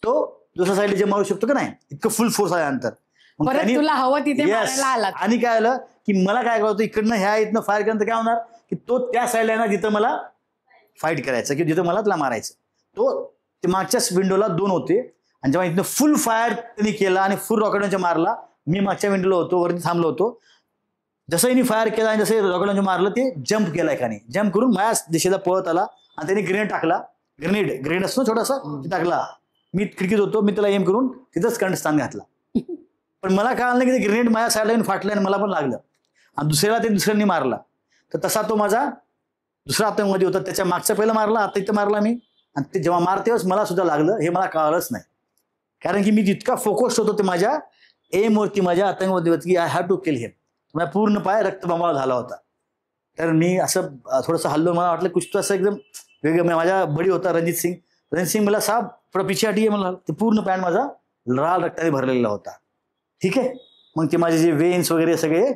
Speaker 2: तो दुसऱ्या साईडला जे मारू शकतो का नाही, इतकं फुल फोर्स आहे अंतर.
Speaker 1: तुला हवं तिथे मारायला आला.
Speaker 2: आणि काय आलं की मला काय कळतं, इकडनं ह्या इथनं फायर केल्यानंतर काय होणार की तो त्या साईडला ना जिथं मला फाईट करायचं की जिथं मला त्याला मारायचं, तो ते मागच्याच विंडोला 2 होते. आणि जेव्हा इथनं फुल फायर त्यांनी केला आणि फुल रॉकेट लॉन्चर मारला, मी मागच्या विंडोला होतो, वरती थांबलो होतो. जसं हिने फायर केला आणि जसं रॉकेट लॉन्चर मारलं ते जम्प केला एकाने, जम्प करून माझ्या दिशेला पळत आला आणि त्याने ग्रेनेड टाकला. ग्रेनेड असतो छोटासा, टाकला. मी खिडकीत होतो, मी त्याला एम करून तिथंच कंठस्थान घातला. पण मला कळलं नाही की ते ग्रेनेड माझ्या साईडला येऊन फाटलं आणि मला पण लागलं आणि दुसऱ्यांनी मारला. तर तसा तो माझा दुसरा आतंकवादी होता, त्याच्या मागचा पहिला मारला, आता इथं मारला मी. आणि ते जेव्हा मारतेच मला सुद्धा लागलं, हे मला कळलंच नाही, कारण की मी जितका फोकस्ड होतो ते माझ्या एमवरती, माझ्या आतंकवादीवरती की I have to kill him. माझा पूर्ण पाय रक्तबंबाळ झाला होता. तर मी असं थोडंसं हल्लो, मला वाटलं कुछ तो असं एकदम वेगळं. माझा बडी होता रणजित सिंग मला साहेब थोडा पिछे हटिये मला, ते पूर्ण पॅन्ट माझा लाल रक्ताने भरलेला होता. ठीक आहे. मग ते माझे जे वेन्स वगैरे सगळे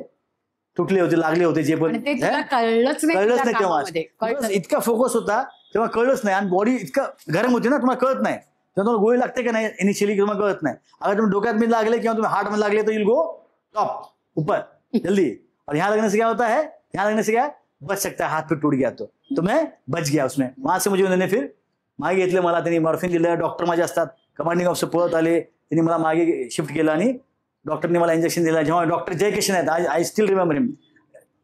Speaker 2: तुटले होते, लागले होते, जे पण
Speaker 1: आणि ते तुला कळलंच नाही
Speaker 2: कळलंच
Speaker 1: तुझ्या
Speaker 2: नाही तेव्हा.
Speaker 1: कामामध्ये. कळलं.
Speaker 2: इतका फोकस होता तेव्हा कळलंच नाही. आणि बॉडी इतकं गरम होती ना, तुम्हाला कळत नाही. तेव्हा तुम्हाला गोळी लागते का नाही इनिशियली तुम्हाला कळत नाही. अगर तुम्ही डोक्यात मध्ये लागले किंवा तुम्ही हार्ट मध्ये लागले तर युल गो टॉप ऊपर जल्दी. और यहाँ लगने से क्या होता है, यहाँ लगने से क्या बच सकता है, हाथ पे टूट गया तो मैं बच गया उसमें. वहां से मुझे उन्होंने फिर मागे घेतलं, मला त्यांनी मॉर्फिन दिलं. डॉक्टर माझे असतात, कमांडिंग ऑफिसर पळत आले, त्यांनी मला मागे शिफ्ट केलं आणि डॉक्टरने मला इंजेक्शन दिला. जेव्हा डॉक्टर जय किशन आहेत, आय स्टिल रिमेंबर हिम,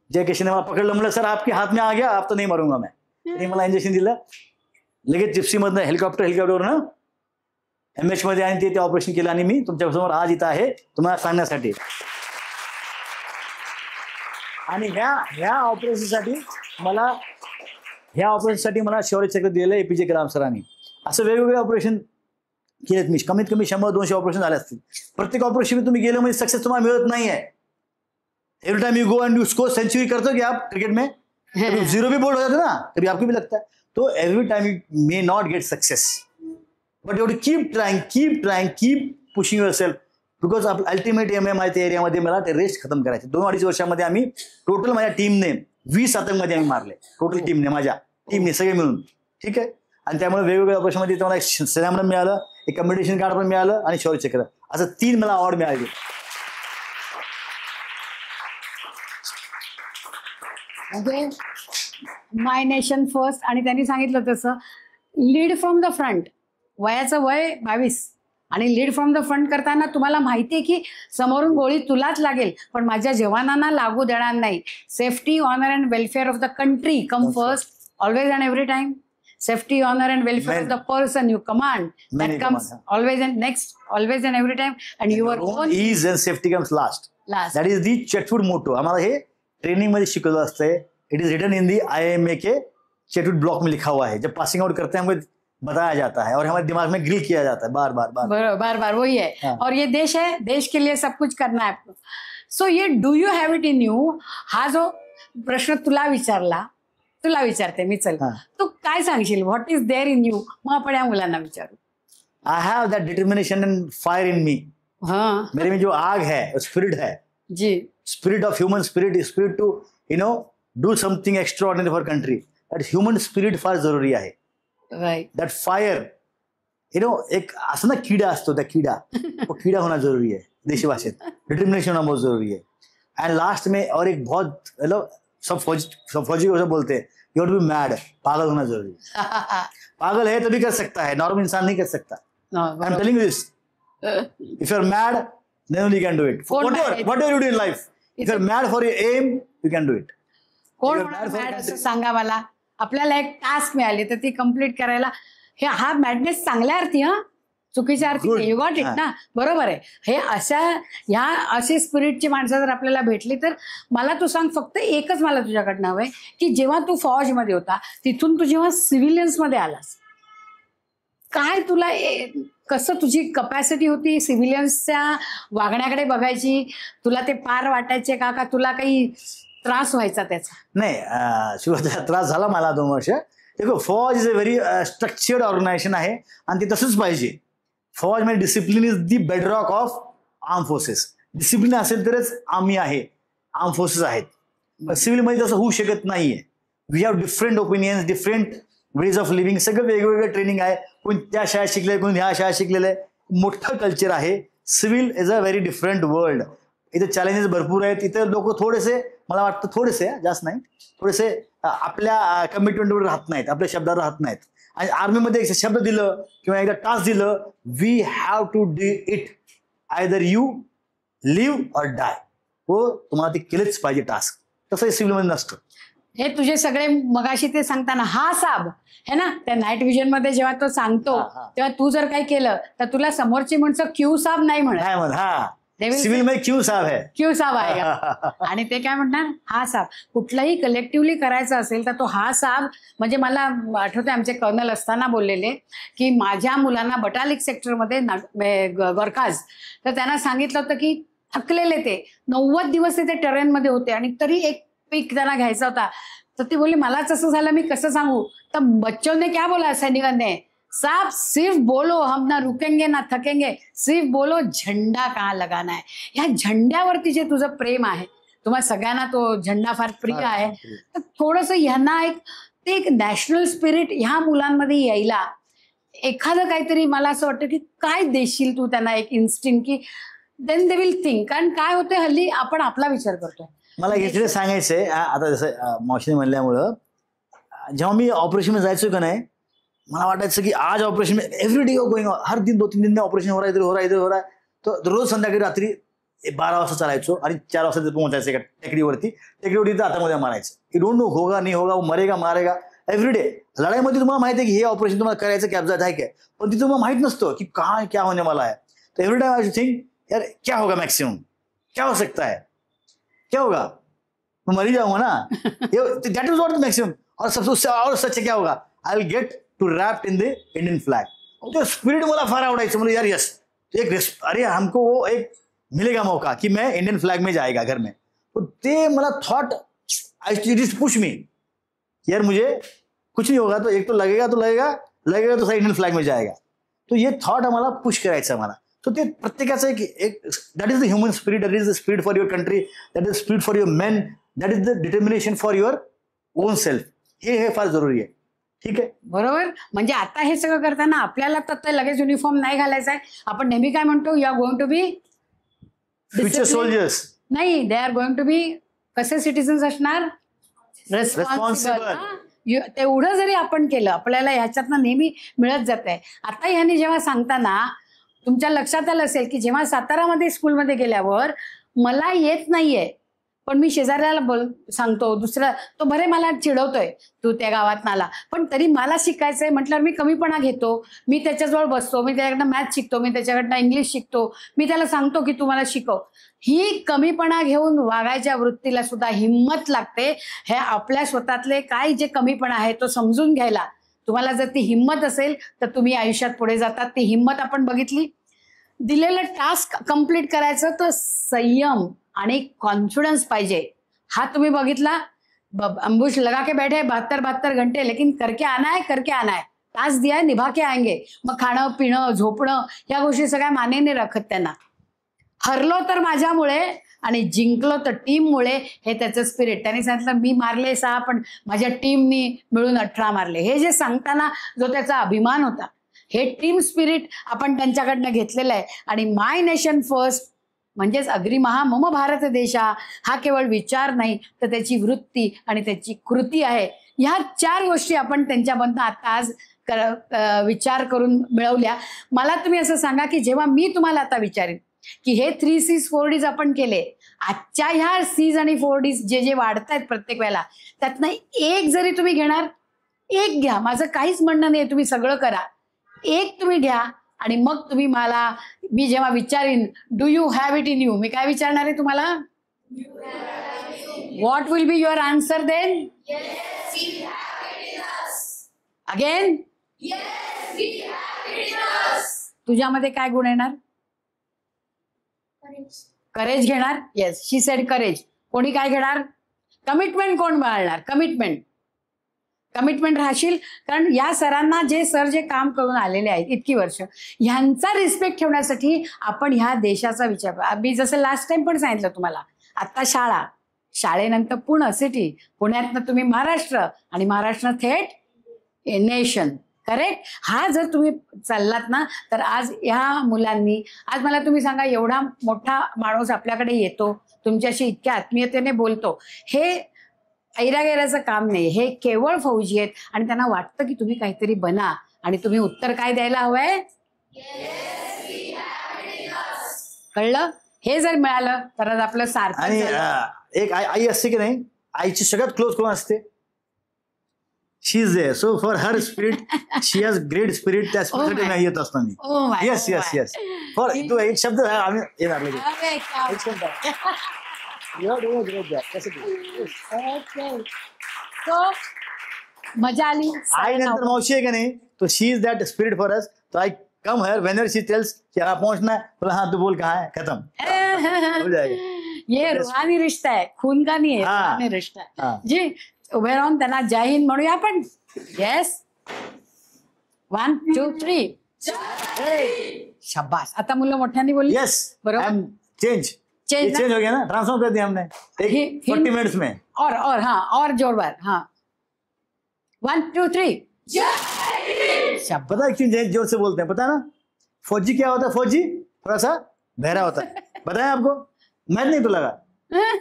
Speaker 2: जय किशन मला पकडलं, म्हणलं सर आपके हाथ में आ गया, आप तो नहीं मारूंगा मैं. त्यांनी मला इंजेक्शन दिलं. लगेच जिप्सीमधनं हेलिकॉप्टरवरनं MH मध्ये आणि ते ऑपरेशन केलं आणि मी तुमच्यासमोर आज इथं आहे तुम्हाला सांगण्यासाठी. आणि ह्या ऑपरेशनसाठी मला शौर्य चक्र दिलेलं APJ कलाम सरांनी. असं वेगवेगळे ऑपरेशन केलेत मी, कमीत कमी 100-200 ऑपरेशन झाले असतील. प्रत्येक ऑपरेशन तुम्ही गेलं म्हणजे सक्सेस तुम्हाला मिळत नाहीये. Every time you go and you score century करते हो क्या आप क्रिकेट में, जीरो भी बोल्ड हो जाते ना, कभी आपको भी लगता है. तो every time you may not get success, but you keep trying, keep pushing yourself, because ultimate aim आहे त्या एरियामध्ये मला टेररिस्ट खतम करायचे. 2-2.5 वर्षामध्ये आम्ही टोटल माझ्या टीमने 20 आतंकवादी आम्ही मारले, टोटल टीमने, माझ्या टीमने सगळे मिळून. ठीक आहे. आणि त्यामुळे वेगवेगळ्या ऑपरेशनमध्ये मला एक सन्मान मिळालं, एक कम्युनिकेशन कार्ड पण मिळालं आणि शौर्य चक्र, असं 3 मला अवॉर्ड मिळाले.
Speaker 1: म्हणजे माय नेशन फर्स्ट. आणि त्यांनी सांगितलं तसं लीड फ्रॉम द फ्रंट. वयाचं वय 22 आणि लीड फ्रॉम द फ्रंट करताना तुम्हाला माहिती आहे की समोरून गोळी तुलाच लागेल, पण माझ्या जवानांना लागू देणार नाही. Safety, honour and welfare of the country come first, always and every time. Safety, honour and welfare of the person you command, that comes always and next, always and every time. And your own
Speaker 2: ease and safety comes last. That is the Chetwode motto. आम्हाला हे training मध्ये शिकवलं असतंय. It is written in the IIMA के Chetwode block में लिखा हुआ है. जब पासिंग आउट करते हैं हमको बताया जाता है और हमारे दिमाग में ग्रिल किया जाता है बार बार
Speaker 1: वही है.
Speaker 2: हाँ.
Speaker 1: और ये देश है, देश के लिए सब कुछ करना है आपको. सो ये do you have it in you. हा जो प्रश्न तुला विचारते मी. चल,
Speaker 2: हाँ.
Speaker 1: तू काय सांगशील, what is there in you. मग आपण या मुलांना विचारू.
Speaker 2: I have that determination and fire in me.
Speaker 1: हाँ
Speaker 2: मेरे में जो आग है, स्पिरिट है,
Speaker 1: जी,
Speaker 2: spirit of human spirit to do something extraordinary for country. That human spirit फार जरुरी आहे.
Speaker 1: राईट.
Speaker 2: दॅट फायर एक असं ना किडा असतो, त्या तो किडा होना जरूरी है देशभाषेत. डिटर्मिनेशन होना बहुत जरूरी है. एंड लास्ट में और एक बहुत सब फौजी को बोलते हैं यू हैव टू बी मैड. पागल होना जरूरी है. पागल है तभी कर सकता है, नॉर्मल इंसान नहीं कर सकता. I am telling you this. If you are mad then only you can do it. Whatever you do in life, if you're mad for your aim, you can do it.
Speaker 1: कोण mad असं सांगा मला. आपल्याला एक task मिळाली तर ती complete करायला. हा मॅडनेस चांगल्या अर्थी, चुकीच्या अर्थी. यू गॉट इट ना. बरोबर आहे. हे अशी स्पिरिटची माणसं जर आपल्याला भेटली तर मला तू सांग, फक्त एकच मला तुझ्याकडनं हवंय की जेव्हा तू फौजमध्ये होता तिथून तू जेव्हा सिव्हिलियन्समध्ये आलास, काय तुला कसं तुझी कपॅसिटी होती सिव्हिलियन्सच्या वागण्याकडे बघायची. तुला ते पार वाटायचे का तुला काही त्रास व्हायचा त्याचा.
Speaker 2: नाही, सुरुवातीला त्रास झाला मला 2 वर्ष. देखो, फौज is a very structured organisation आहे आणि ते तसंच पाहिजे. फौज म्हणजे discipline is the bedrock of arm forces. Discipline असेल तरच आर्मी आहे, आर्म फोर्सेस आहेत. सिव्हिलमध्ये तसं होऊ शकत नाहीये. We have different opinions, different ways of living. सगळं वेगवेगळं ट्रेनिंग आहे. कोणी त्या शाळेत शिकले, कोणी ह्या शाळेत शिकलेलं आहे. मोठं कल्चर आहे. Civil is a very different world. इथे चॅलेंजेस भरपूर आहेत. इथे लोक थोडेसे, मला वाटतं थोडेसे, जास्त नाही, थोडेसे आपल्या कमिटमेंटवर राहत नाहीत, आपल्या शब्दावर राहत नाहीत. आणि आर्मीमध्ये एक शब्द दिलं किंवा एकदा टास्क दिलं, we have to do it. Either you live or die. हो तुम्हाला ते केलेच पाहिजे टास्क. तसं सिव्हिलमध्ये नसतं.
Speaker 1: हे तुझे सगळे मगाशी ते सांगताना हा साब है ना, त्या नाईट व्हिजन मध्ये जेव्हा तो सांगतो तेव्हा तू जर काही केलं तर तुला समोरची माणसं क्यू साब नाही म्हणत.
Speaker 2: काय म्हण, हा
Speaker 1: They will
Speaker 2: सिव्हिल मध्ये क्यू साहेब आहे,
Speaker 1: क्यू साब आहे. आणि ते काय म्हणणार, हा साब. कुठलंही कलेक्टिव्हली करायचं असेल तर तो हा साब, म्हणजे मला आठवते आमचे कर्नल असताना बोललेले की माझ्या मुलांना बटालिक सेक्टरमध्ये गोरखाज, तर त्यांना सांगितलं होतं की थकलेले ते 90 दिवस ते टेरेनमध्ये होते आणि तरी एक पीक त्यांना घ्यायचा होता. तर ते बोलले मलाच असं झालं, मी कसं सांगू. तर बच्चों ने क्या बोला, सैनिकांनी, साहब सिर्फ बोलो, हम ना रुकेंगे ना थकेंगे, सिर्फ बोलो झंडा कहाँ लगाना है. ह्या झंड्यावरती जे तुझं प्रेम आहे, तुम्हाला सगळ्यांना तो झंडा फार प्रिय आहे, तर थोडंसं ह्यांना एक नॅशनल स्पिरिट ह्या मुलांमध्ये यायला एखादं काहीतरी, मला असं वाटतं की काय देशील तू त्यांना एक इन्स्टिंक्ट, की देन दे विल थिंक. कारण काय होतं हल्ली आपण आपला विचार करतोय.
Speaker 2: मला इथे सांगायचंय, आता जसं मावशीने म्हणल्यामुळं जेव्हा मी ऑपरेशन जायचो का नाही, मला वाटायचं की आज ऑपरेशन एव्हरी डे गोइंग, हर दिन 2-3 दिन में ऑपरेशन हो रहा है. तर रोज संध्याकाळी रात्री 12 वाजता चालायचो आणि 4 वाजता पोहोचायचं एका टेकडीवरती हातामध्ये मारायचं. की डोंट नो होगा नहीं होगा, मरेगा मारेगा, एव्हरी डे. लढाईमध्ये तुम्हाला माहिती आहे की हे ऑपरेशन तुम्हाला करायचं कॅब्जात आहे काय, पण तिथं तुम्हाला माहित नसतं की काय क्या होने वाला है. तर एव्हरी टाइम आई थिंक यार क्या होगा मैक्सिमम, क्या हो सकता है, क्या होगा, मैं मर ही जाऊंगा ना. That is what maximum. और सबसे और सच क्या होगा, I will get to wrapped in the Indian flag. तो स्पिरिट मला फार आवडायचं. म्हणजे यार यस एक अरे हमको वो एक मिलेगा मौका कि मैं इंडियन फ्लैग में जाएगा घर में. तो ते मला thought it is push me, यार मुझे कुछ नहीं होगा तो एक तो लगेगा तो सही इंडियन फ्लैग में जाएगा. तो ये थॉट आम्हाला पुश करायचं मला. तो ते प्रत्येकाचं एक that is the human spirit, that is the spirit for your country, that is spirit for your main, that is the determination for your on self. हे फार जरुरी आहे. ठीक आहे,
Speaker 1: बरोबर. म्हणजे आता हे सगळं करताना आपल्याला तर लगेच युनिफॉर्म नाही घालायचा आहे. आपण नेहमी काय म्हणतो, you are going to be
Speaker 2: future soldiers.
Speaker 1: नाही, they are going to be कसे सिटिझन्स असणार,
Speaker 2: Responsible.
Speaker 1: तेवढं जरी आपण केलं आपल्याला ह्याच्यातनं नेहमी मिळत जात आहे. आता ह्याने जेव्हा सांगताना तुमच्या लक्षात आलं असेल की जेव्हा सातारामध्ये स्कूलमध्ये गेल्यावर मला येत नाहीये, पण मी शेजाऱ्याला सांगतो, दुसरा तो बरे मला चिडवतोय, तू त्या गावात नाला, पण तरी मला शिकायचंय म्हटल्यावर मी कमीपणा घेतो. मी त्याच्याजवळ बसतो, मी त्याच्याकडनं मॅथ शिकतो, मी त्याच्याकडनं इंग्लिश शिकतो, मी त्याला सांगतो की तू मला शिकव. ही कमीपणा घेऊन वागायच्या वृत्तीला सुद्धा हिंमत लागते. हे आपल्या स्वतःतले काय जे कमीपणा आहे तो समजून घ्यायला तुम्हाला जर ती हिंमत असेल तर तुम्ही आयुष्यात पुढे जातात. ती हिंमत आपण बघितली. दिलेलं टास्क कंप्लीट करायचं तर संयम आणि कॉन्फिडन्स पाहिजे. हा तुम्ही बघितला, अंबुश लगा के बैठे 72 घंटे, लेकिन करके आना है, टास्क दिया है, निभा के आएंगे. मग खाणं पिणं झोपणं या गोष्टी सगळ्या मानेने राखत त्यांना. हरलो तर माझ्यामुळे आणि जिंकलो तर टीममुळे, हे त्याचं स्पिरिट. त्यांनी सांगितलं मी मारले 6 पण माझ्या टीमनी मिळून 18 मारले. हे जे सांगताना जो त्याचा अभिमान होता, हे टीम स्पिरिट आपण त्यांच्याकडनं घेतलेलं आहे. आणि माय नेशन फर्स्ट म्हणजेच अग्री महा मम भारत देशा हा केवळ विचार नाही तर त्याची वृत्ती आणि त्याची कृती आहे. ह्या 4 गोष्टी आपण त्यांच्यामधनं आता आज विचार करून मिळवल्या. मला तुम्ही असं सांगा की जेव्हा मी तुम्हाला आता विचारेन की हे 3 C's 4 D's आपण केले, आजच्या ह्या C's आणि 4 D's जे वाढत आहेत प्रत्येक वेळेला, त्यातनं एक जरी तुम्ही घेणार, एक घ्या. माझं काहीच म्हणणं नाही, तुम्ही सगळं करा, एक तुम्ही घ्या. आणि मग तुम्ही मला, मी जेव्हा विचारीन do you have it in you, मी काय विचारणार आहे तुम्हाला, what will be your answer then? Again, तुझ्यामध्ये काय गुण येणार? करेज घेणार. Yes, she said courage. कोणी काय घेणार? कमिटमेंट. कोण बाळणार? कमिटमेंट राहशील. कारण या सरांना जे काम करून आलेले आहेत इतकी वर्ष, ह्यांचा रिस्पेक्ट ठेवण्यासाठी आपण ह्या देशाचा विचार. मी जसं लास्ट टाइम पण सांगितलं तुम्हाला, आता शाळेनंतर पुणे सिटी, पुण्यातनं तुम्ही महाराष्ट्र आणि महाराष्ट्र थेट नेशन. करेक्ट. हा जर तुम्ही चाललात ना तर आज ह्या मुलांनी, आज मला तुम्ही सांगा, एवढा मोठा माणूस आपल्याकडे येतो, तुमच्याशी इतक्या आत्मीयतेने बोलतो, हे ऐरागैराचं काम नाही. हे केवळ फौजी आहेत आणि त्यांना वाटतं की तुम्ही काहीतरी बना. आणि तुम्ही उत्तर काय द्यायला हवंय? कळलं? हे जर मिळालं तर आज आपलं सार्थक
Speaker 2: आणि
Speaker 1: झालं.
Speaker 2: एक आई असते की नाही, आईची सगळ्यात क्लोज कोण असते? She is there. So for her spirit she has great spirit. त्या स्पिरिट
Speaker 1: my.
Speaker 2: नाही येत असतो मी.
Speaker 1: Oh my,
Speaker 2: yes
Speaker 1: oh
Speaker 2: yes
Speaker 1: my.
Speaker 2: Yes. For तू एक शब्द आम्ही येणार लगेच.
Speaker 1: अरे, क्या
Speaker 2: एक शब्द. You are doing a great job. कसं ते? Yes.
Speaker 1: Okay. So, मजा आली.
Speaker 2: आई नंतर मावशी आहे का नाही, तो she is that spirit for us. तो I come her Vanern she tells कि हाँ पहुंचना है, बोला हाँ तू बोल कहाँ है, खत्म हो जाएगा.
Speaker 1: ये रूहानी रिश्ता आहे, खून का नाही आहे,
Speaker 2: हा.
Speaker 1: रूहानी रिश्ता आहे.
Speaker 2: हा.
Speaker 1: जी उभे राहून त्यांना जय हिंद म्हणूया आपण. येस 1 2 3. शाबास. आता मुलं मोठ्याने बोलली.
Speaker 2: यस
Speaker 1: बरोबर.
Speaker 2: चेंज
Speaker 1: Change ना?
Speaker 2: चेंज हो गया ना, ट्रांसफॉर्म कर दिया हमने
Speaker 1: हि-
Speaker 2: 40 मिनट्स में.
Speaker 1: और हाँ और जोरदार. हाँ 1 2 3. शाबास.
Speaker 2: पता है क्यों जोर से बोलते हैं, पता है ना? फौजी क्या होता है? फौजी थोड़ा सा बहरा होता है. बताया आपको? माहित नाही तुला का?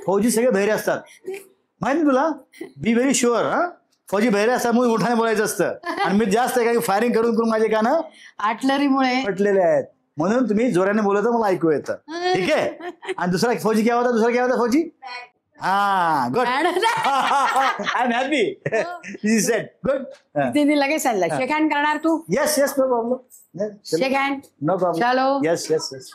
Speaker 2: फौजी सगळे बहिरे असतात. माहित नाही तुला? Be very sure. हा, फौजी बहिरे असतात म्हणून मोठ्याने बोलायचं असतं. आणि मी जास्त आहे का फायरिंग करून करून माझे कान
Speaker 1: आटलरीमुळे
Speaker 2: पटलेले आहेत, म्हणून तुम्ही जोराने बोलत मला ऐकू येतं. ठीक आहे. आणि दुसरा फौजी क्या होता? दुसरा क्या होता फौजी? हा good. I am happy. Said good.
Speaker 1: तिने लगेच चालला. शेक हँड करणार तू?
Speaker 2: Yes yes no problem.
Speaker 1: Shake hand.
Speaker 2: No problem.
Speaker 1: चलो.
Speaker 2: Yes yes yes.